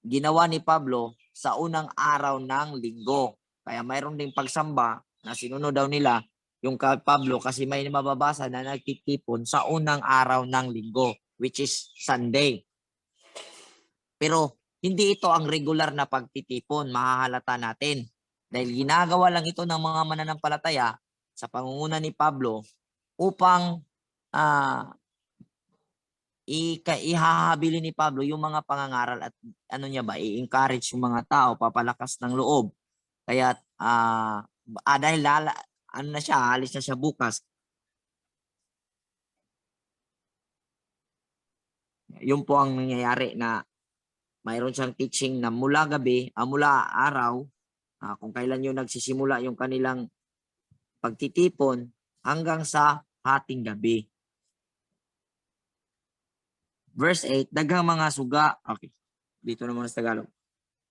ginawa ni Pablo sa unang araw ng linggo. Kaya mayroon ding pagsamba na sinunod daw nila yung kay Pablo kasi may mababasa na nagtitipon sa unang araw ng linggo, which is Sunday. Pero hindi ito ang regular na pagtitipon, mahahalata natin. Dahil ginagawa lang ito ng mga mananampalataya sa pangunguna ni Pablo upang ihahabilin ni Pablo yung mga pangangaral at i-encourage yung mga tao, papalakas ng loob. Kaya dahil alis na siya bukas. Yun po ang nangyayari na mayroon siyang teaching na mula gabi, mula araw, kung kailan yung nagsisimula yung kanilang pagtitipon hanggang sa hating gabi. Verse 8, daghang mga suga. Okay, dito naman sa Tagalog.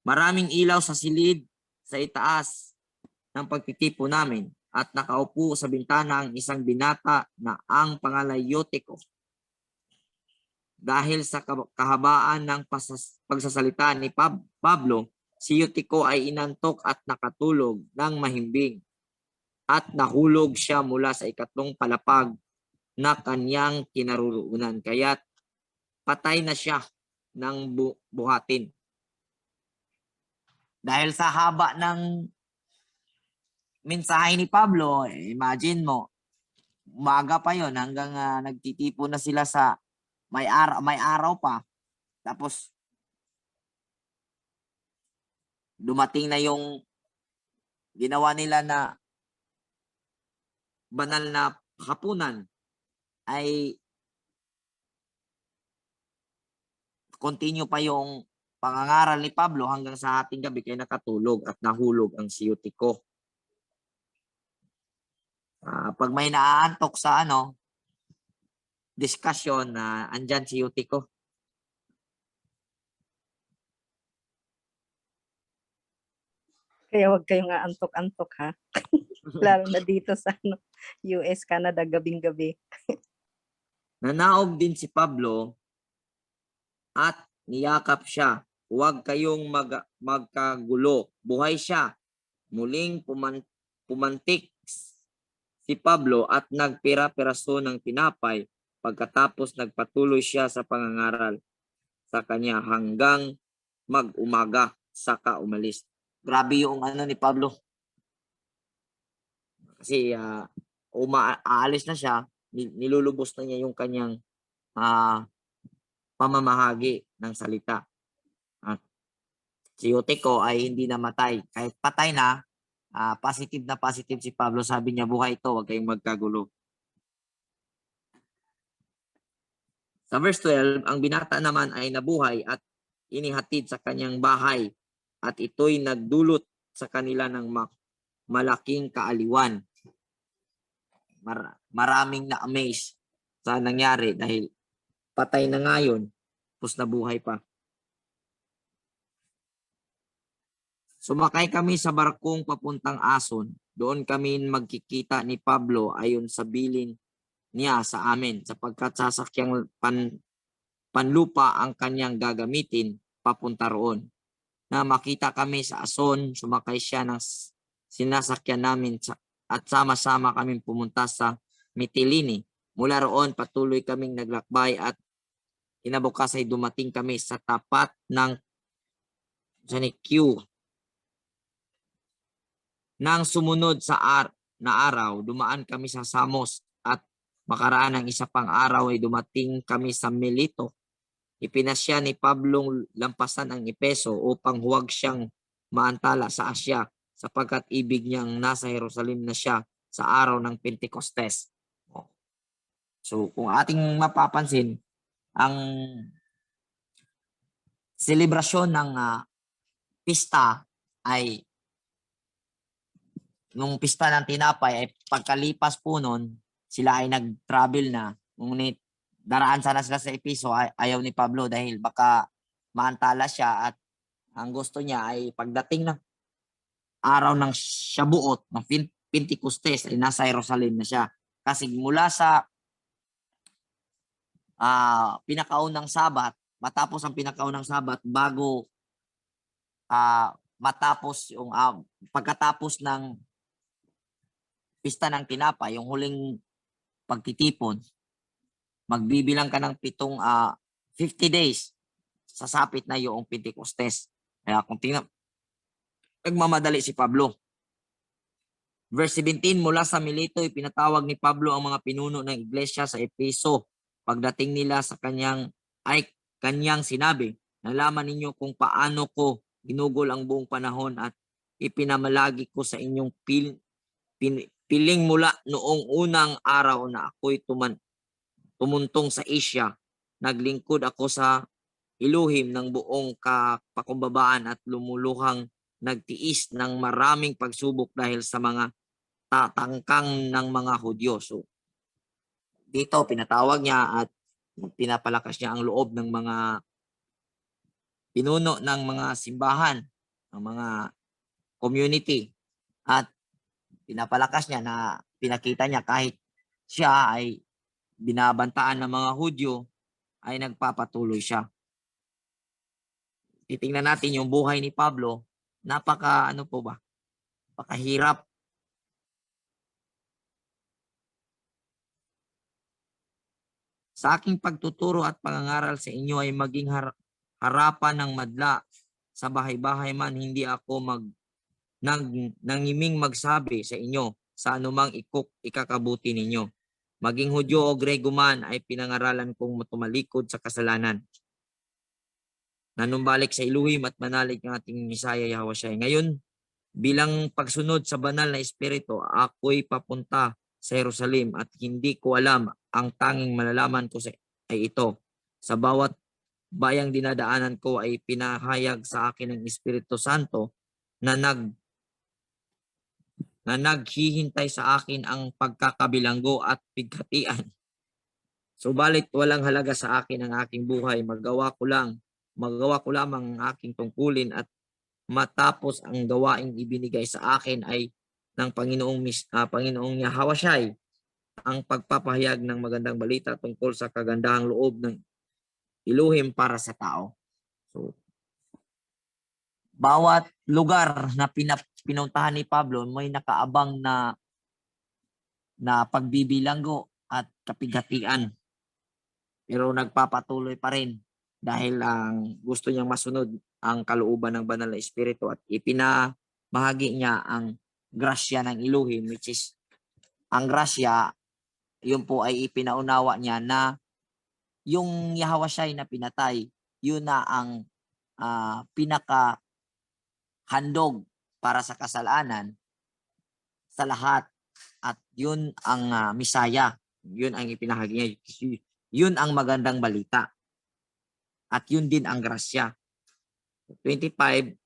Maraming ilaw sa silid sa itaas ng pagtitipon namin at nakaupo sa bintana ang isang binata na ang pangalan Eutico. Dahil sa kahabaan ng pagsasalita ni Pablo, si Eutico ay inantok at nakatulog ng mahimbing at nahulog siya mula sa ikatlong palapag na kanyang kinaroroonan. Kaya't patay na siya ng buhatin. Dahil sa haba ng mensahe ni Pablo, imagine mo, umaga pa yon hanggang nagtitipon na sila sa may araw pa. Tapos dumating na yung ginawa nila na banal na hapunan, ay continue pa yung pangangaral ni Pablo hanggang sa ating gabi kaya nakatulog at nahulog ang si Eutico. Pag may naaantok sa discussion na andyan si Eutico. Kaya huwag kayong aantok-antok ha. Lalo na dito sa US, Canada, gabing-gabi. Nanaog din si Pablo at niyakap siya. Huwag kayong magkagulo. Buhay siya. Muling pumantik si Pablo at nagpira-piraso ng tinapay. Pagkatapos nagpatuloy siya sa pangangaral sa kanya hanggang mag-umaga, saka umalis. Grabe yung ni Pablo. Kasi aalis na siya, nilulubos na niya yung kanyang pamamahagi ng salita. At si Eutico ay hindi namatay. Kahit patay na, positive si Pablo. Sabi niya, buhay ito, huwag kayong magkagulo. Sa verse 12, ang binata naman ay nabuhay at inihatid sa kanyang bahay at ito'y nagdulot sa kanila ng malaking kaaliwan. Maraming na-amaze sa nangyari dahil patay na ngayon, tapos nabuhay pa. Sumakay kami sa barkong papuntang Ason. Doon kami magkikita ni Pablo ayon sa bilin niya sa amin sapagkat sasakyang panlupa ang kanyang gagamitin papunta roon. Na makita kami sa Ason, sumakay siya ng sinasakyan namin at sama-sama kaming pumunta sa Mitilini. Mula roon patuloy kaming naglakbay at kinabukas ay dumating kami sa tapat ng Q. Nang sumunod sa araw, dumaan kami sa Samos at makaraan ng isa pang araw ay dumating kami sa Mileto. Ipinasya ni Pablong lampasan ang Epeso upang huwag siyang maantala sa Asya sapagkat ibig niyang nasa Jerusalem na siya sa araw ng Pentecostes. So kung ating mapapansin, ang selebrasyon ng pista ay nung pista ng tinapay ay pagkalipas po nun, sila ay nag-travel na. Ngunit daraan sana sila sa Episo, ayaw ni Pablo dahil baka maantala siya at ang gusto niya ay pagdating ng araw ng Shabuot, ng Pentecostes, ay nasa Jerusalem na siya. Kasi mula sa pinakaunang Sabat, matapos ang pinakaunang Sabat, bago matapos yung pagkatapos ng pista ng tinapay, yung huling pagtitipon, magbibilang ka ng 50 days, sasapit na yung Pentecostes. Kaya kung tingnan, nagmamadali si Pablo. Verse 17, mula sa Mileto, ipinatawag ni Pablo ang mga pinuno ng iglesia sa Efeso. Pagdating nila sa kanyang sinabi, nalaman ninyo kung paano ko ginugol ang buong panahon at ipinamalagi ko sa inyong piling mula noong unang araw na ako'y tumuntong sa Asia. Naglingkod ako sa Elohim ng buong kapakumbabaan at lumuluhang nagtiis ng maraming pagsubok dahil sa mga tatangkang ng mga Hudyo. So, dito pinatawag niya at pinapalakas niya ang loob ng mga pinuno ng mga simbahan, ng mga community, at pinapalakas niya na pinakita niya kahit siya ay binabantaan ng mga Hudyo ay nagpapatuloy siya. Titingnan natin yung buhay ni Pablo, napakahirap. Sa aking pagtuturo at pangangaral sa inyo ay maging harapan ng madla. Sa bahay-bahay man, hindi ako nangiming magsabi sa inyo sa anumang ikakabuti ninyo. Maging Hudyo o Grego man ay pinangaralan kong tumalikod sa kasalanan. Nanumbalik sa Elohim at manalig ng ating Misaya Yahushua. Ngayon, bilang pagsunod sa banal na espiritu, ako'y papunta sa Jerusalem at hindi ko alam, ang tanging malalaman ko ay ito. Sa bawat bayang dinadaanan ko ay pinahayag sa akin ng Espiritu Santo na naghihintay sa akin ang pagkakabilanggo at pighatian. Subalit walang halaga sa akin ang aking buhay, magawa ko lamang ang aking tungkulin at matapos ang gawaing ibinigay sa akin ay ng Panginoong Yahushua, ang pagpapahayag ng magandang balita tungkol sa kagandahang loob ng Elohim para sa tao. So, bawat lugar na pinuntahan ni Pablo may nakaabang na pagbibilanggo at kapighatian. Pero nagpapatuloy pa rin dahil ang gusto niyang masunod ang kalooban ng banal na espiritu at ipinamahagi niya ang grasya ng Elohim, which is ang grasya, yun po ay ipinaunawa niya na yung Yahushua na pinatay, yun na ang pinaka handog para sa kasalanan sa lahat, at yun ang Misaya, yun ang ipinahagi niya, yun ang magandang balita at yun din ang grasya. 25,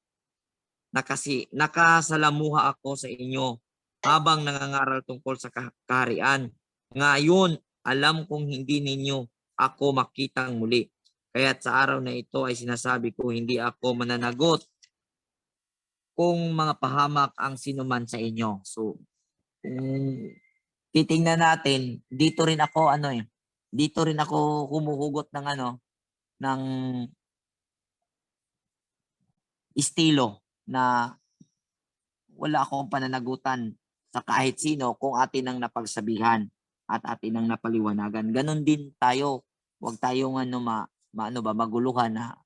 nakasalamuha ako sa inyo habang nangangaral tungkol sa kaharian. Ngayon, alam kong hindi ninyo ako makitang muli. Kaya't sa araw na ito ay sinasabi ko, hindi ako mananagot kung mga pahamak ang sinuman sa inyo. So, titingnan natin, dito rin ako humuhugot ng estilo na wala akong pananagutan sa kahit sino kung atin ang napagsabihan at atin ang napaliwanagan. Ganon din tayo. Huwag tayong maguluhan na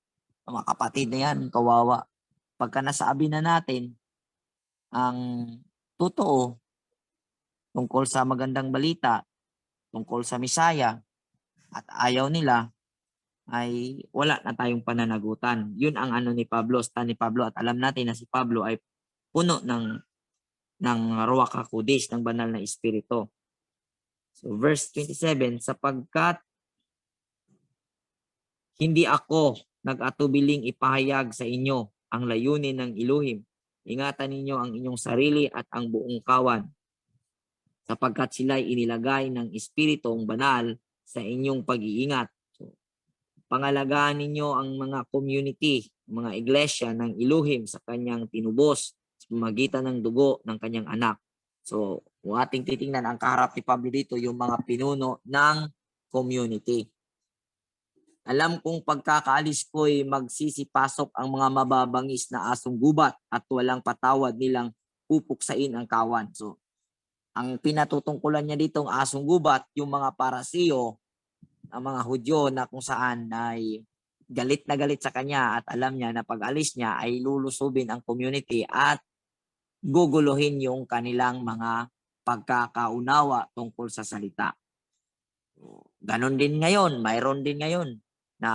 mga kapatid na yan, kawawa. Pagka nasabi na natin ang totoo tungkol sa magandang balita, tungkol sa Misaya, at ayaw nila, ay wala na tayong pananagutan. Yun ang ano ni Pablo, stand ni Pablo, at alam natin na si Pablo ay puno ng Ruach HaKodesh, ng banal na espiritu. So verse 27, sapagkat hindi ako nag-atubiling ipahayag sa inyo ang layunin ng Elohim. Ingatan ninyo ang inyong sarili at ang buong kawan, sapagkat sila'y inilagay ng Espiritong Banal sa inyong pag-iingat. So, pangalagaan ninyo ang mga community, mga iglesia ng Elohim sa kanyang tinubos sa pamamagitan ng dugo ng kanyang anak. So, kung ating titingnan ang kaharap ni Pablo dito, yung mga pinuno ng community. Alam kong pagkakaalis ko'y magsisipasok ang mga mababangis na asong gubat at walang patawad nilang pupuksain ang kawan. So, ang pinatutungkulan niya dito ang asong gubat, yung mga parasiyo, ang mga Hudyo na kung saan ay galit na galit sa kanya at alam niya na pag alis niya ay lulusubin ang community at guguluhin yung kanilang mga pagkakaunawa tungkol sa salita. So, ganon din ngayon, mayroon din ngayon na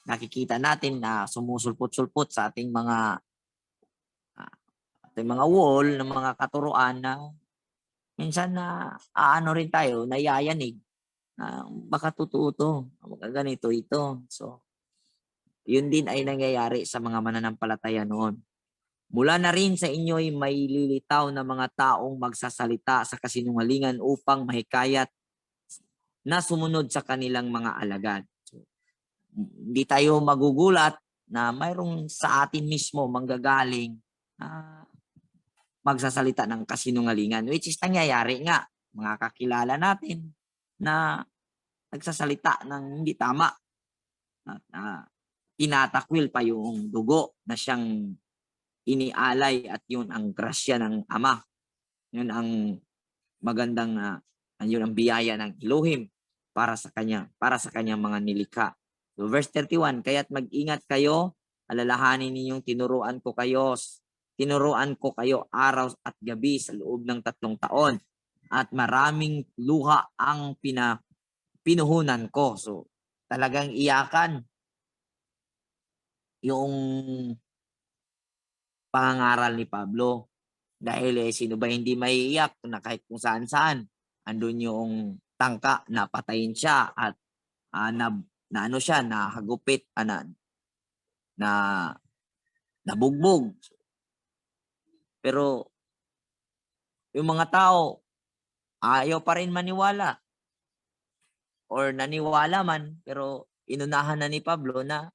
nakikita natin na sumusulpot-sulpot sa ating mga wall ng mga katuruan na minsan na aano rin tayo, nayayanig na baka totoo to, baka ganito ito. So, yun din ay nangyayari sa mga mananampalataya noon. Mula na rin sa inyo'y may lilitaw na mga taong magsasalita sa kasinungalingan upang mahikayat na sumunod sa kanilang mga alagad. So, hindi tayo magugulat na mayroong sa atin mismo manggagaling na magsasalita ng kasinungalingan, which is nangyayari nga. Mga kakilala natin na nagsasalita ng hindi tama at tinatakwil pa yung dugo na siyang inialay at yun ang grasya ng Ama. Yun ang magandang yun ang biyaya ng Elohim para sa kanyang mga nilikha. So verse 31, kaya't mag-ingat kayo, alalahanin ninyong tinuruan ko kayo araw at gabi sa loob ng 3 taon at maraming luha ang pinuhunan ko. So talagang iyakan yung pangangaral ni Pablo. Dahil sino ba hindi maiiyak na kahit kung saan-saan andun yung tangka na patayin siya at nahagupit, na nabugbog. Pero yung mga tao ayaw pa rin maniwala or naniwala man, pero inunahan na ni Pablo na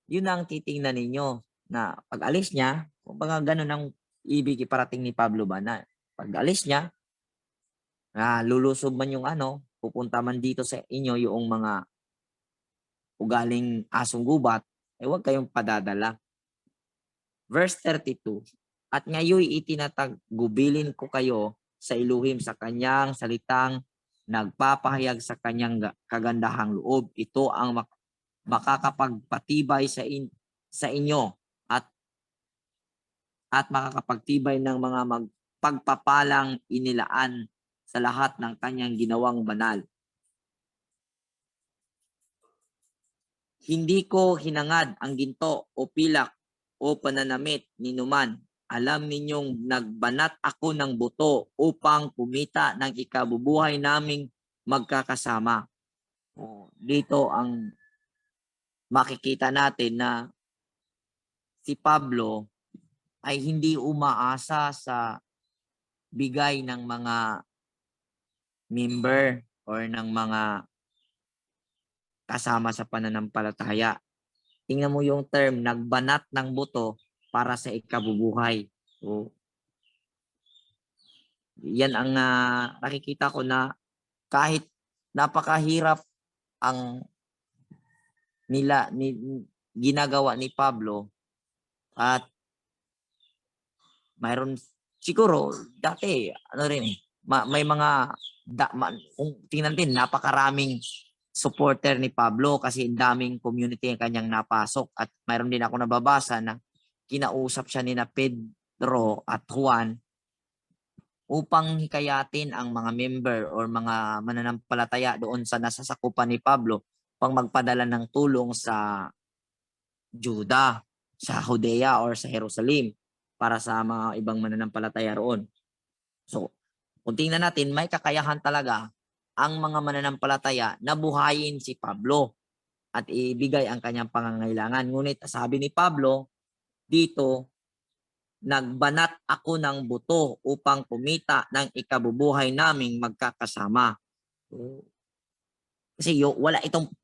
yun ang titingnan ninyo na pag alis niya, kumbaga ganun ang ibig iparating ni Pablo ba na pag alis niya, lulusob man yung pupunta man dito sa inyo yung mga ugaling asong gubat, huwag kayong padadala. Verse 32, at ngayoy itinatagubilin ko kayo sa Elohim sa kanyang salitang nagpapahayag sa kanyang kagandahang loob. Ito ang makakapagpatibay sa inyo at makakapagtibay ng mga pagpapalang inilaan sa lahat ng kanyang ginawang banal. Hindi ko hinangad ang ginto o pilak o pananamit ni numan. Alam ninyong nagbanat ako ng buto upang kumita ng ikabubuhay naming magkakasama. Dito ang makikita natin na si Pablo ay hindi umaasa sa bigay ng mga member or ng mga kasama sa pananampalataya. Tingnan mo yung term, nagbanat ng buto para sa ikabubuhay. So, yan ang nakikita ko na kahit napakahirap ang ginagawa ni Pablo at mayroon siguro dati may mga kung tingnan din napakaraming supporter ni Pablo kasi daming community ang kanyang napasok at mayroon din ako nababasa na kinausap siya ni na Pedro at Juan upang hikayatin ang mga member or mga mananampalataya doon sa nasasakupan ni Pablo pang magpadala ng tulong sa Juda, sa Judea or sa Jerusalem para sa mga ibang mananampalataya roon. So, kung tingnan natin, may kakayahan talaga ang mga mananampalataya na buhayin si Pablo at ibigay ang kanyang pangangailangan. Ngunit sabi ni Pablo dito, nagbanat ako ng buto upang kumita ng ikabubuhay naming magkakasama. So, kasi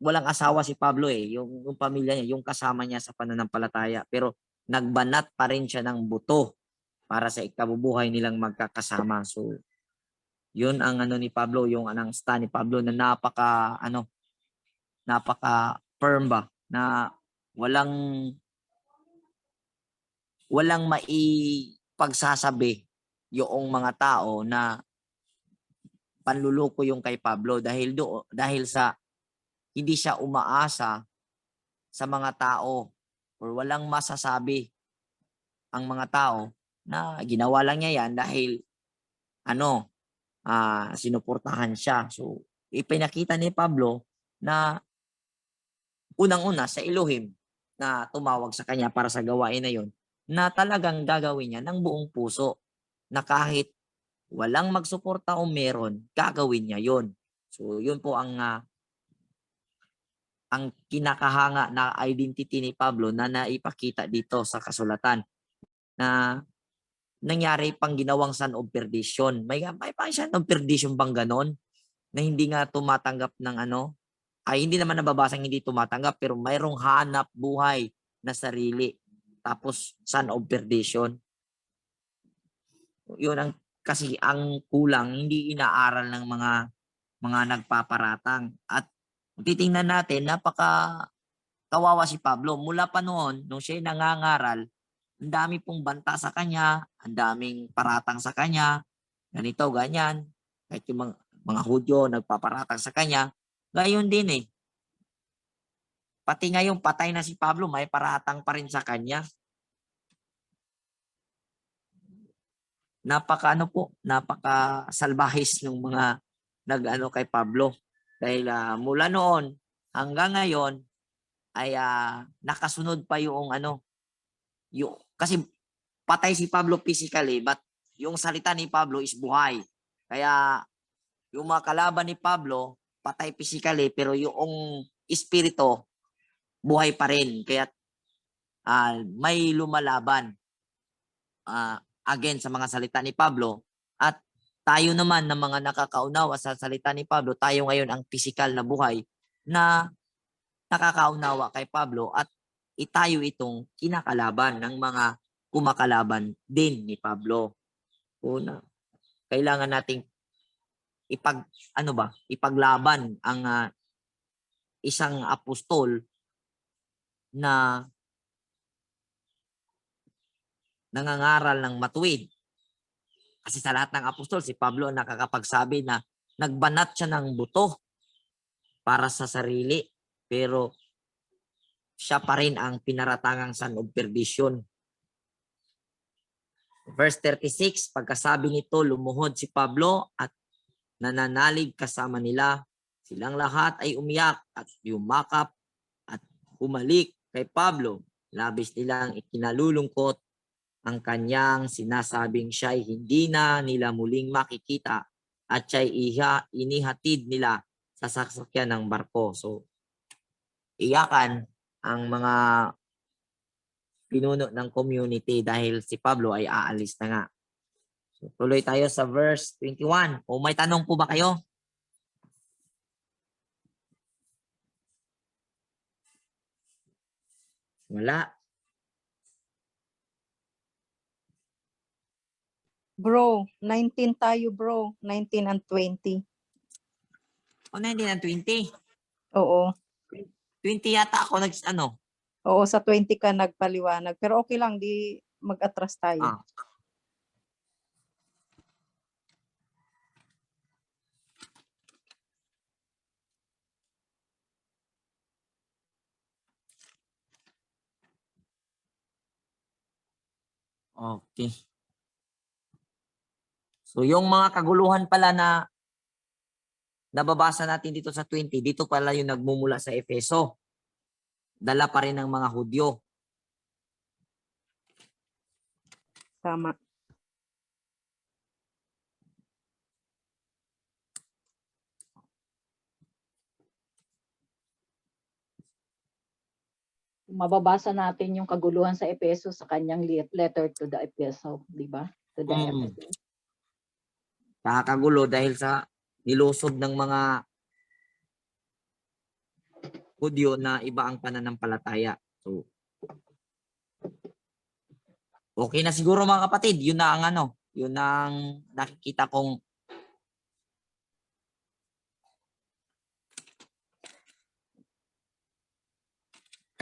walang asawa si Pablo yung pamilya niya, yung kasama niya sa pananampalataya, pero nagbanat pa rin siya ng buto para sa ikabubuhay nilang magkakasama. So, yun ang ni Pablo, yung anong stand ni Pablo na napaka firm ba na walang maipagsasabi yung mga tao na panluloko yung kay Pablo dahil sa hindi siya umaasa sa mga tao or walang masasabi ang mga tao na ginawa lang niya yan dahil sinuportahan siya. So, ipinakita ni Pablo na unang-una sa Elohim na tumawag sa kanya para sa gawain na yon, na talagang gagawin niya ng buong puso, na kahit walang magsuporta o meron, gagawin niya yon. So, yun po ang kinakahanga na identity ni Pablo na naipakita dito sa kasulatan, na nangyari pang ginawang son of perdition. May pang son of perdition bang ganon? Na hindi nga tumatanggap ng hindi naman nababasang hindi tumatanggap, pero mayroong hanap buhay na sarili. Tapos son of perdition. Yun kasi ang kulang, hindi inaaral ng mga nagpaparatang. At titingnan natin, napaka kawawa si Pablo. Mula pa noon, nung siya nangangaral, ang dami pong banta sa kanya, ang daming paratang sa kanya, ganito, ganyan. Kahit yung mga Hudyo nagpaparatang sa kanya, gayon din Pati ngayong patay na si Pablo, may paratang pa rin sa kanya. Napaka salbahis ng mga kay Pablo. Dahil mula noon hanggang ngayon ay nakasunod pa yung kasi patay si Pablo physically, but yung salita ni Pablo is buhay. Kaya yung mga kalaban ni Pablo patay physically, pero yung espiritu buhay pa rin. Kaya may lumalaban against sa mga salita ni Pablo, at tayo naman na mga nakakaunawa sa salita ni Pablo, tayo ngayon ang physical na buhay na nakakaunawa kay Pablo, at itayo itong kinakalaban ng mga kumakalaban din ni Pablo. Una, kailangan nating ipaglaban ang isang apostol na nangangaral ng matuwid. Kasi sa lahat ng apostol, si Pablo nakakapagsabi na nagbanat siya ng buto para sa sarili, pero siya pa rin ang pinaratangang son of perdition. Verse 36, pagkasabi nito, lumuhod si Pablo at nananalig kasama nila. Silang lahat ay umiyak at yumakap at humalik kay Pablo. Labis nilang ikinalulungkot ang kanyang sinasabing siya'y hindi na nila muling makikita at siya'y inihatid nila sa sasakyan ng barko. So, iyakan ang mga pinuno ng community dahil si Pablo ay aalis na nga. So, tuloy tayo sa verse 21. O may tanong po ba kayo? Wala. Bro, 19 tayo bro. 19 and 20. O 19 and 20. Oo. 20 yata ako Oo, sa 20 ka nagpaliwanag. Pero okay lang, di mag-atras tayo. Okay. So yung mga kaguluhan pala na nababasa natin dito sa 20, dito pala yung nagmumula sa Efeso. Dala pa rin ng mga Hudyo. Tama. Mababasa natin yung kaguluhan sa Epeso sa kanyang letter to the Epeso, di ba? To the Mm. Epeso. Nakakagulo dahil sa nilusob ng mga Hudyo na iba ang pananampalataya. So, okay na siguro mga kapatid. Yun na ang yun ang nakikita kong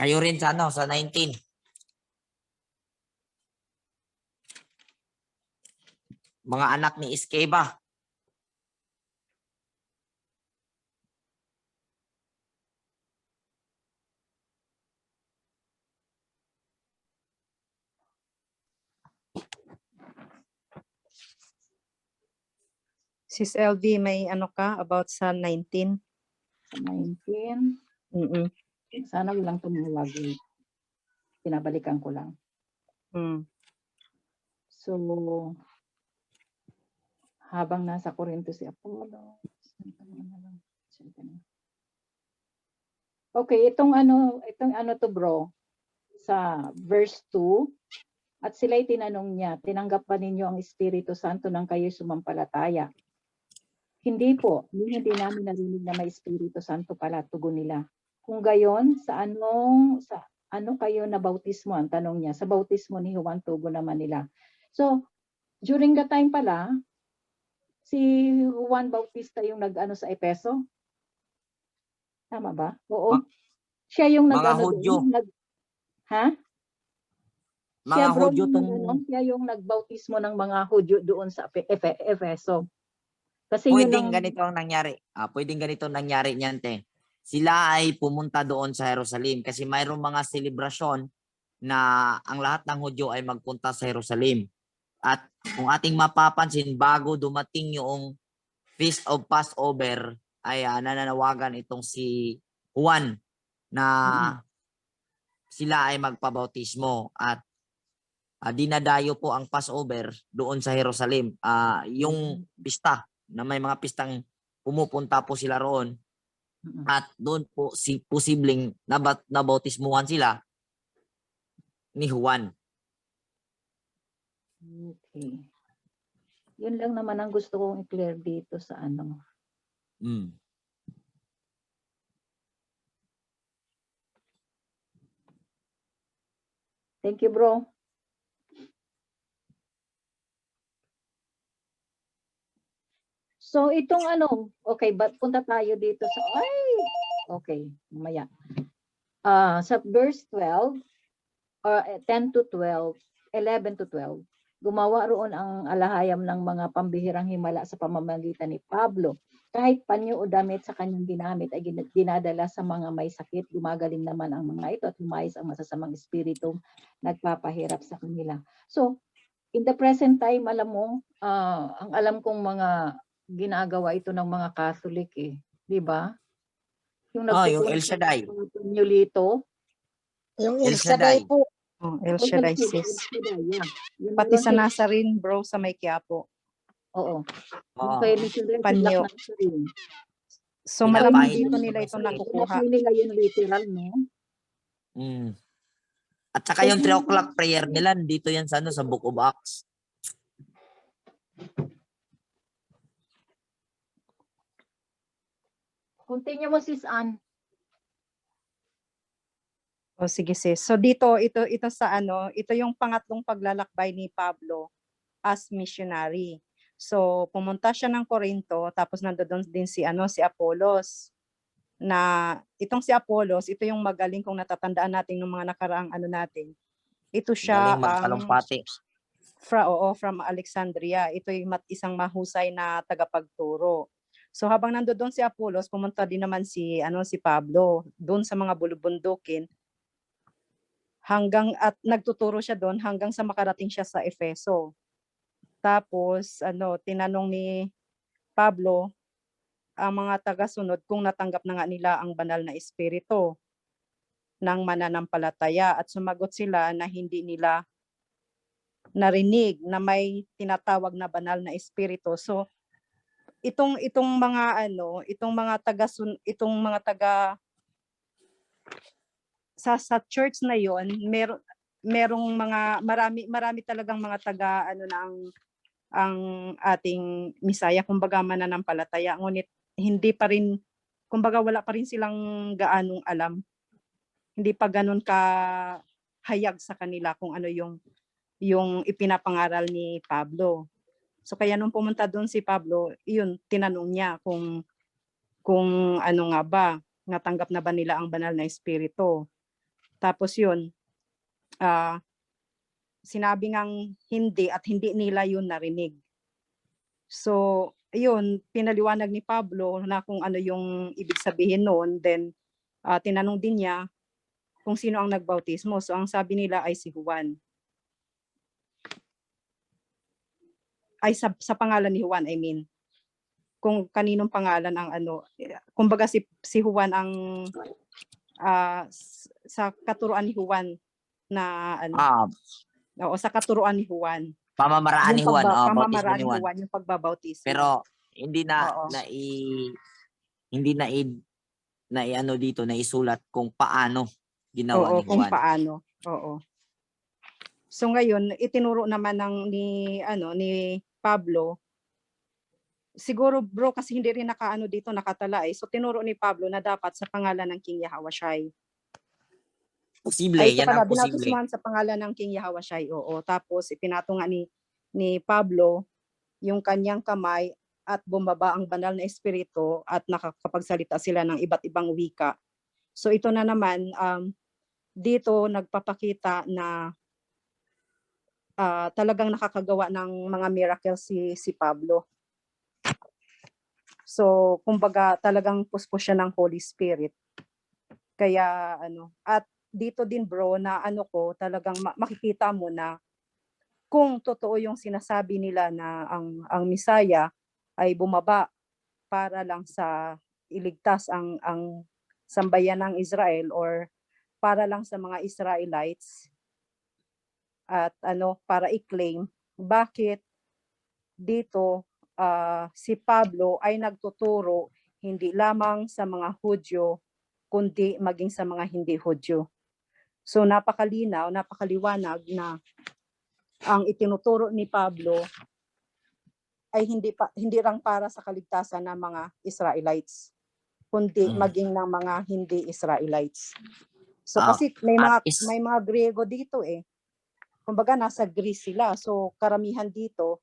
kayo rin sa sa 19. Mga anak ni Iskeba. Sis LV, may ano ka about sa 19? Sa 19, Mm-mm. sana walang tumawag. Pinabalikan ko lang. Mm. So, habang nasa Corinto si Apollo. Okay, itong ano to bro, sa verse 2, at sila'y tinanong niya, tinanggap ba ninyo ang Espiritu Santo nang kayo'y sumampalataya? Hindi po, hindi namin narinig na may Espiritu Santo pala, tugon nila. Kung gayon, sa ano kayo na bautismo? Ang tanong niya, sa bautismo ni Juan, tugon naman nila. So, during the time pala, si Juan Bautista yung nag-ano sa Epeso? Tama ba? Oo. Siya yung Mga nag-ano Hudyo. doon. Ha? Mga Siya bro, Hudyo tong siya yung nagbautismo ng mga Hudyo doon sa Efeso. Kasi yun pwedeng ang, ganito ang nangyari. Pwedeng ganito ang nangyari niyan, te. Sila ay pumunta doon sa Jerusalem kasi mayroong mga selebrasyon na ang lahat ng Hudyo ay magpunta sa Jerusalem. At kung ating mapapansin, bago dumating yung Feast of Passover, ay nananawagan itong si Juan na sila ay magpabautismo at dinadayo po ang Passover doon sa Jerusalem. Yung pista na may mga pistang pumupunta po sila roon at doon po posibleng nabautismuhan sila ni Juan. okay. Yun lang naman ang gusto kong i-clear dito sa ano. Mm. Thank you, bro. So itong ano, okay, punta tayo dito sa, okay, mamaya. Sa verse 12, or 10 to 12, 11 to 12, gumawa roon ang alahayam ng mga pambihirang himala sa pamamagitan ni Pablo. Kahit panyo o damit sa kanyang ginamit ay dinadala sa mga may sakit, gumagaling naman ang mga ito at lumayas ang masasamang espiritu nagpapahirap sa kanila. So, in the present time, alam mo, ang alam kong mga ginagawa ito ng mga Catholic di ba? Yung Yung El Shaddai. Nulito. Yung El Shaddai. po. El Shaddai, sis. Pati sa Nazarene, bro, sa may Quiapo. Oo. Oo. Panyo. So, Pinapahid malamang dito nila nila ito nakukuha. nila yung literal, no? Mm. At saka yung 3 o'clock prayer nila, dito yan sa sa Book of Acts. Continue mo, sis Ann. O sige sis. So dito, ito sa ito yung pangatlong paglalakbay ni Pablo as missionary. So pumunta siya ng Corinto, tapos nandoon din si Apollos. Na itong si Apollos, ito yung magaling kung natatandaan natin ng mga nakaraang natin. Ito siya Galing magtalumpati. from Alexandria. Ito yung isang mahusay na tagapagturo. So habang nandoon si Apollos, pumunta din naman si Pablo doon sa mga bulubundukin hanggang at nagtuturo siya doon hanggang sa makarating siya sa Efeso. Tapos tinanong ni Pablo ang mga tagasunod kung natanggap na nga nila ang banal na espiritu ng mananampalataya, at sumagot sila na hindi nila narinig na may tinatawag na banal na espiritu. So itong mga taga sa church na yon, merong mga marami talagang mga taga na ang ating misaya, kumbaga mananampalataya, ngunit hindi pa rin, kumbaga wala pa rin silang gaanong alam, hindi pa ganun ka hayag sa kanila kung ano yung ipinapangaral ni Pablo. So kaya nung pumunta doon si Pablo, yun, tinanong niya kung ano nga ba, natanggap na ba nila ang banal na espiritu. Tapos yun, sinabi ngang hindi, at hindi nila yun narinig. So yun, pinaliwanag ni Pablo na kung ano yung ibig sabihin noon. Then tinanong din niya kung sino ang nagbautismo. So ang sabi nila ay si Juan. Ay sa pangalan ni Juan, I mean. Kung kaninong pangalan ang kumbaga si Juan ang sa katuruan ni Juan na o sa katuruan ni Juan. Pamamaraan ni Juan, bautismo Pamamaraan ni ni Juan. Juan, yung pagbabautismo. Pero hindi na Oo. dito na isulat kung paano ginawa ni Kung Juan. paano. Oo. So ngayon, itinuro naman ni Pablo. Siguro bro, kasi hindi rin dito nakatala eh. So tinuro ni Pablo na dapat sa pangalan ng King Yahweh. Posible, Ay, yan ang posible. binautismuhan sa pangalan ng King Yahweh. Oo. Tapos ipinato nga ni Pablo yung kanyang kamay, at bumaba ang banal na espiritu, at nakakapagsalita sila ng iba't ibang wika. So ito na naman, dito nagpapakita na talagang nakakagawa ng mga miracles si Pablo. So kumbaga talagang puspos siya ng Holy Spirit. Kaya at dito din bro na talagang makikita mo na kung totoo yung sinasabi nila na ang Misaya ay bumaba para lang sa iligtas ang sambayan ng Israel, or para lang sa mga Israelites, at para i-claim, bakit dito si Pablo ay nagtuturo hindi lamang sa mga Hudyo kundi maging sa mga hindi Hudyo. So napakalinaw, napakaliwanag na ang itinuturo ni Pablo ay hindi lang para sa kaligtasan ng mga Israelites, kundi maging ng mga hindi Israelites. So kasi may mga Griego dito eh. Kumbaga nasa Greece sila. So karamihan dito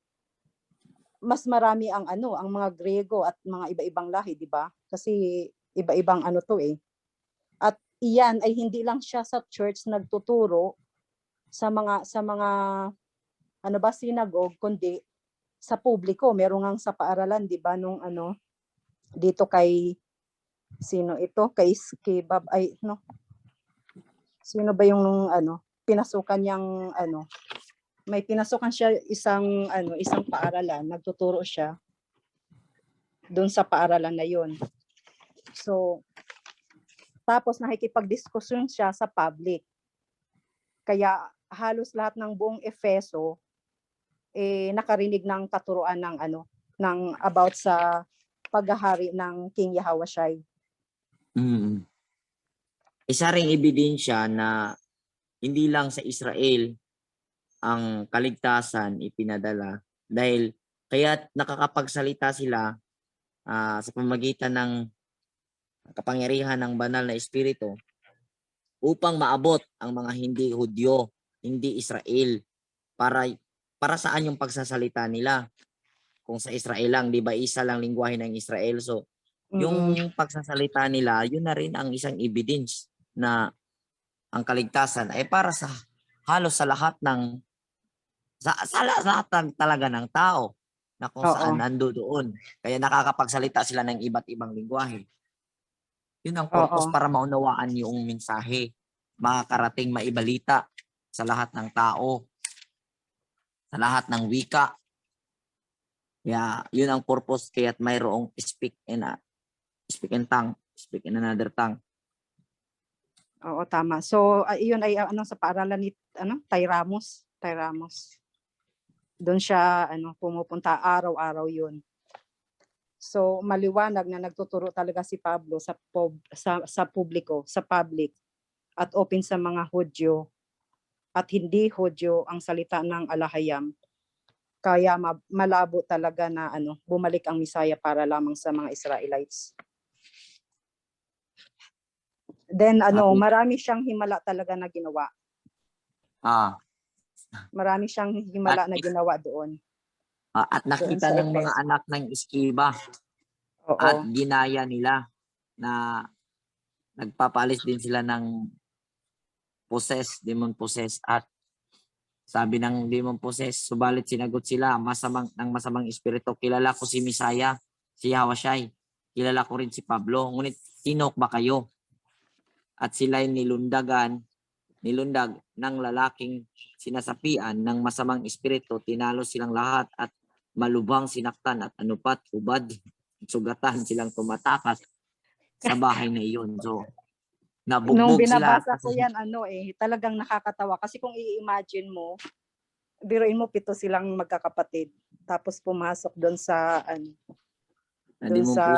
mas marami ang mga Griego at mga iba-ibang lahi, di ba? Kasi iba-ibang to eh. At iyan ay hindi lang siya sa church nagtuturo sa mga synagogue, kundi sa publiko. Meron ngang sa paaralan, di ba, nung dito kay sino ito? Kay Bob ay sino ba yung pinasukan niyang may pinasukan siya isang paaralan, nagtuturo siya doon sa paaralan na yon. So tapos nakikipagdiskusyon siya sa public. Kaya halos lahat ng buong Efeso nakarinig ng katuruan ng about sa paghahari ng King Yahweh. Isa ring ebidensya na hindi lang sa Israel ang kaligtasan ipinadala, dahil kaya nakakapagsalita sila sa pamamagitan ng kapangyarihan ng banal na espiritu upang maabot ang mga hindi Hudyo, hindi Israel. Para saan yung pagsasalita nila? Kung sa Israel lang, di ba, isa lang lingwahe ng Israel. So yung pagsasalita nila, yun na rin ang isang evidence na ang kaligtasan ay para sa halos sa lahat ng sa lahat talaga ng tao na kung saan nandoon. Kaya nakakapagsalita sila ng iba't ibang lingwahe. Yun ang purpose, para maunawaan yung mensahe, makakarating, maibalita sa lahat ng tao, sa lahat ng wika, Kaya yun ang purpose kaya't mayroong speak in tongue, speak in another tongue. Oo, tama. So, yun ay ano sa paaralan ni Tay Ramos. Doon siya pumupunta araw-araw yun. So, maliwanag na nagtuturo talaga si Pablo sa publiko, sa public at open sa mga Hudyo at hindi Hudyo ang salita ng alahayam. Kaya malabo talaga na bumalik ang Misaya para lamang sa mga Israelites. Then marami siyang himala talaga na ginawa. Marami siyang himala na ginawa doon. At nakita Doon sa ng mga Efeso. anak ng Iskiba Oo. at ginaya nila na nagpapalis din sila ng demon possess, at sabi ng demon possess, subalit sinagot sila ng masamang espiritu, kilala ko si Misaya, si Hawashai, kilala ko rin si Pablo, ngunit tinok ba kayo? At sila'y nilundag ng lalaking sinasapian ng masamang espiritu, tinalo silang lahat at malubhang sinaktan at anupat, ubad, sugatan silang tumatakas sa bahay na iyon. So, Nung nabugbog sila. binabasa ko yan, talagang nakakatawa. Kasi kung i-imagine mo, biruin mo 7 silang magkakapatid. Tapos pumasok doon sa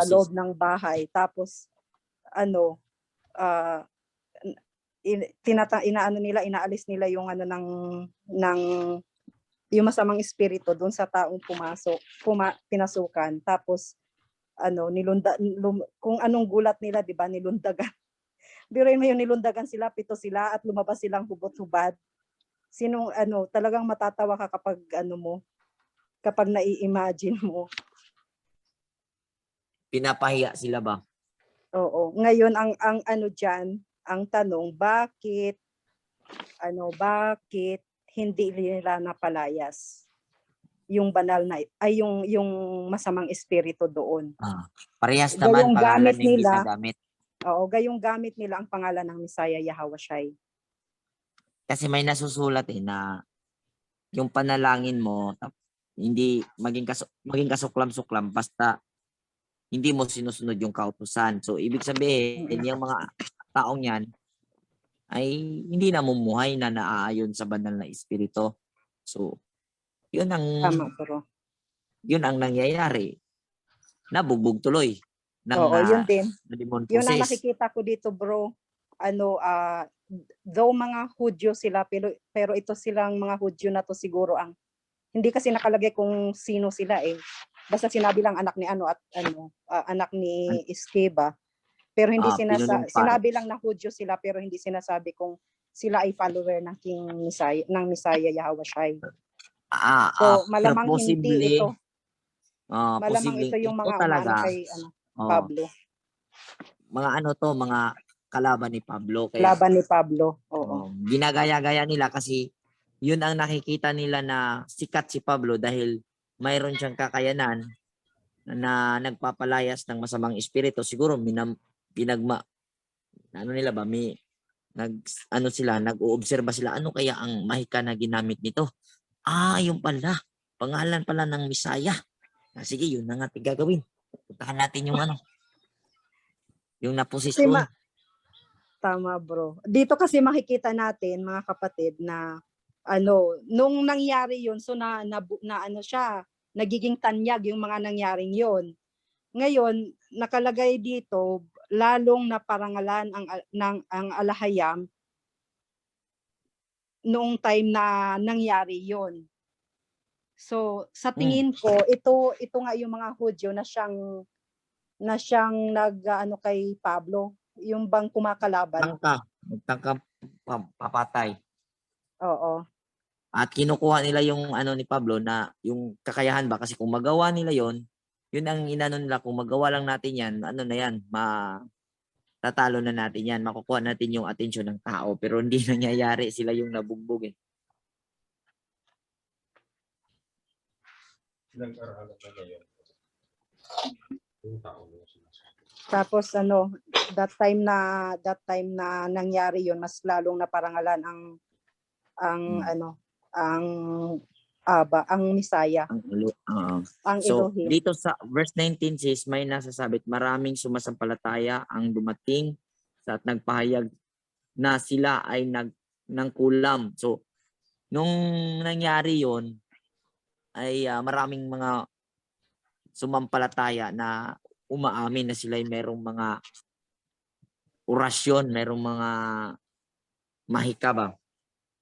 loob ng bahay. Tapos inaalis nila yung ng yung masamang espiritu doon sa taong pinasukan. Tapos kung anong gulat nila, 'di ba, nilundagan. Biruin mo yung nilundagan sila, 7 sila at lumabas silang hubot-hubad. Talagang matatawa ka kapag nai-imagine mo. Pinapahiya sila ba? Oo. Ngayon ang diyan, ang tanong, bakit hindi nila napalayas yung banal na yung masamang espiritu doon? Parehas naman pangalan ng ginagamit. Oo, gayong gamit nila ang pangalan ng Misaya Yahawashai. Kasi may nasusulat na yung panalangin mo hindi maging kasuklam-suklam basta hindi mo sinusunod yung kautusan. So ibig sabihin yung mga taong yan ay hindi namumuhay na naaayon sa banal na espiritu. So yun ang Tama, bro. Yun ang nangyayari. Nabugbog tuloy ng Oo, yun din. demon Yun ang possess. nakikita ko dito, bro. Though mga Hudyo sila, pero ito silang mga Hudyo na to siguro ang hindi kasi nakalagay kung sino sila eh. Basta sinabi lang anak ni anak ni Iskeba. Pero hindi sinabi lang na Hudyo sila, pero hindi sinasabi kung sila ay follower ng Misaya Yahawashai. So malamang hindi ito. Malamang ito yung mga umano kay Pablo. Mga mga kalaban ni Pablo. Kaya, laban ni Pablo. Oo. Ginagaya-gaya nila kasi yun ang nakikita nila na sikat si Pablo dahil mayroon siyang kakayanan na nagpapalayas ng masamang espiritu. Siguro nag-oobserba sila, ano kaya ang mahika na ginamit nito? Yung pala, pangalan pala ng Misaya. Sige, yun na nga gagawin. Puntahan natin yung yung naposis doon. Tama, bro. Dito kasi makikita natin, mga kapatid, na nung nangyari yun, so nagiging tanyag yung mga nangyaring yun. Ngayon, nakalagay dito, lalong naparangalan ang alahayam noong time na nangyari yun. So, sa tingin ko, ito nga yung mga Hudyo na siyang kay Pablo, yung bang kumakalaban. Nagtangka papatay. Oo. At kinukuha nila yung ni Pablo na yung kakayahan ba, kasi kung magawa nila yun ang nila, kung magawa lang natin yan, tatalo na natin yan, makukuha natin yung atensyon ng tao, pero hindi nangyayari, sila yung nabugbog eh. Tapos that time na nangyari yun, mas lalong naparangalan ang Aba, ang Misaya, ang So, Elohim. dito sa verse 19 says, may nasasabit, maraming sumasampalataya ang dumating at nagpahayag na sila ay nangkulam. So, nung nangyari yon ay maraming mga sumampalataya na umaamin na sila ay merong mga orasyon, merong mga mahika ba.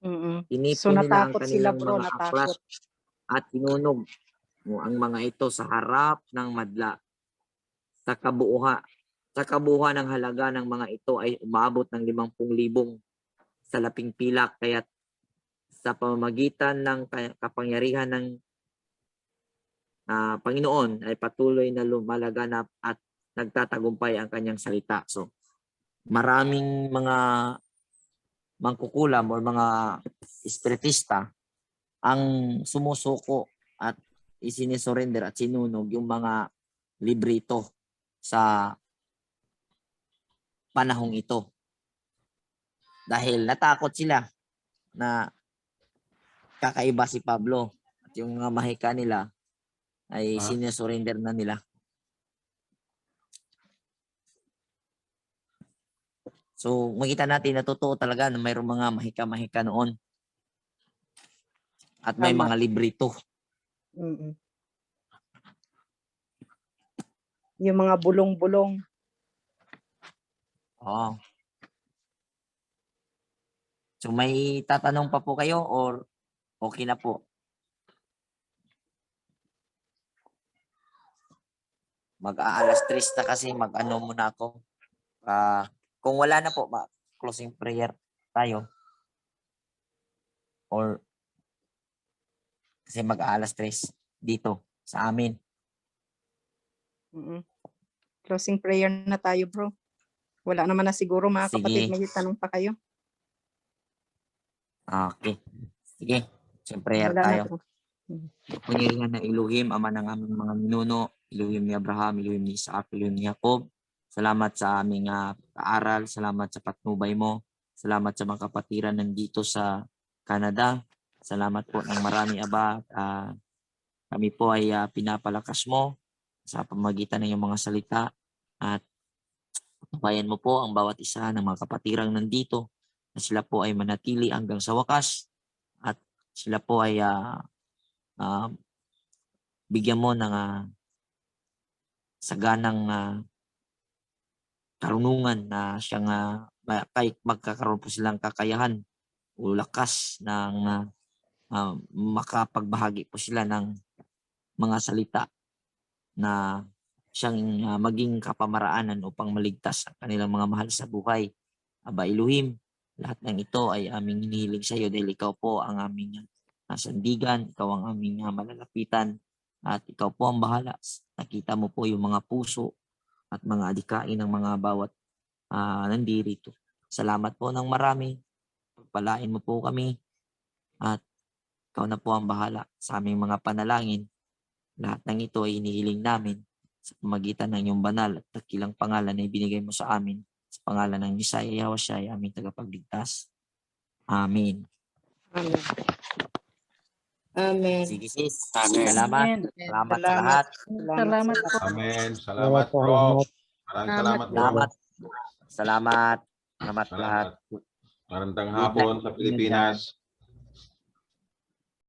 Mm-mm. Tinipon So nila ang natakot sila kanilang bro, mga aklat natakot. at tinunog ang mga ito sa harap ng madla. Sa kabuuhan ng halaga ng mga ito ay umabot ng 50,000 salaping pilak, kaya't sa pamamagitan ng kapangyarihan ng Panginoon ay patuloy na lumalaganap at nagtatagumpay ang kanyang salita. So, maraming mga mangkukulam o mga espiritista ang sumusuko at isinisurrender at sinunog yung mga librito sa panahong ito. Dahil natakot sila na kakaiba si Pablo at yung mga mahika nila ay sinisurrender na nila. So, makita natin na totoo talaga na mayroong mga mahika-mahika noon. At may Tama. mga librito. Mm-mm. Yung mga bulong-bulong. Oo. So, may tatanong pa po kayo or okay na po? Mag-aalas 3 na kasi mag-ano muna ako. Kung wala na po, closing prayer tayo. Or kasi mag-aalas 3 dito sa amin. Mm-mm. Closing prayer na tayo bro. Wala naman na siguro mga Sige. kapatid, may tanong pa kayo? Okay. Sige. Siyempre, prayer Wala na tayo. bro. Pangyarihan na Elohim, Ama ng aming mga ninuno, Elohim ni Abraham, Elohim ni Isaac, Elohim ni Jacob. Salamat sa aming kaaral, salamat sa patnubay mo, salamat sa mga kapatiran nandito sa Canada. Salamat po ng marami, Aba. Kami po ay pinapalakas mo sa pamamagitan ng iyong mga salita at bayan mo po ang bawat isa ng mga kapatirang nandito na sila po ay manatili hanggang sa wakas at sila po ay bigyan mo ng saganang karunungan na siyang kahit magkakaroon po silang kakayahan o lakas ng makapagbahagi po sila ng mga salita na siyang maging kapamaraanan upang maligtas ang kanilang mga mahal sa buhay. Aba Elohim, lahat ng ito ay aming hinihiling sa iyo dahil ikaw po ang aming sandigan, ikaw ang aming malalapitan at ikaw po ang bahala. Nakita mo po yung mga puso at mga adikain ng mga bawat nandirito. Salamat po ng marami. Pagpalain mo po kami at ikaw na po ang bahala sa aming mga panalangin. Lahat ng ito ay hinihiling namin sa pamagitan ng iyong banal at dakilang pangalan na ibinigay mo sa amin sa pangalan ng Messiah Yahushua, aming tagapagligtas. Amen. Amen. Amen. Sige sis. Amen. Salamat. Amen. Salamat sa lahat. Salamat po. Amen. Salamat, bro. Maraming salamat, bro. Salamat. Salamat. Salamat lahat. Salamat. Magandang hapon sa Pilipinas.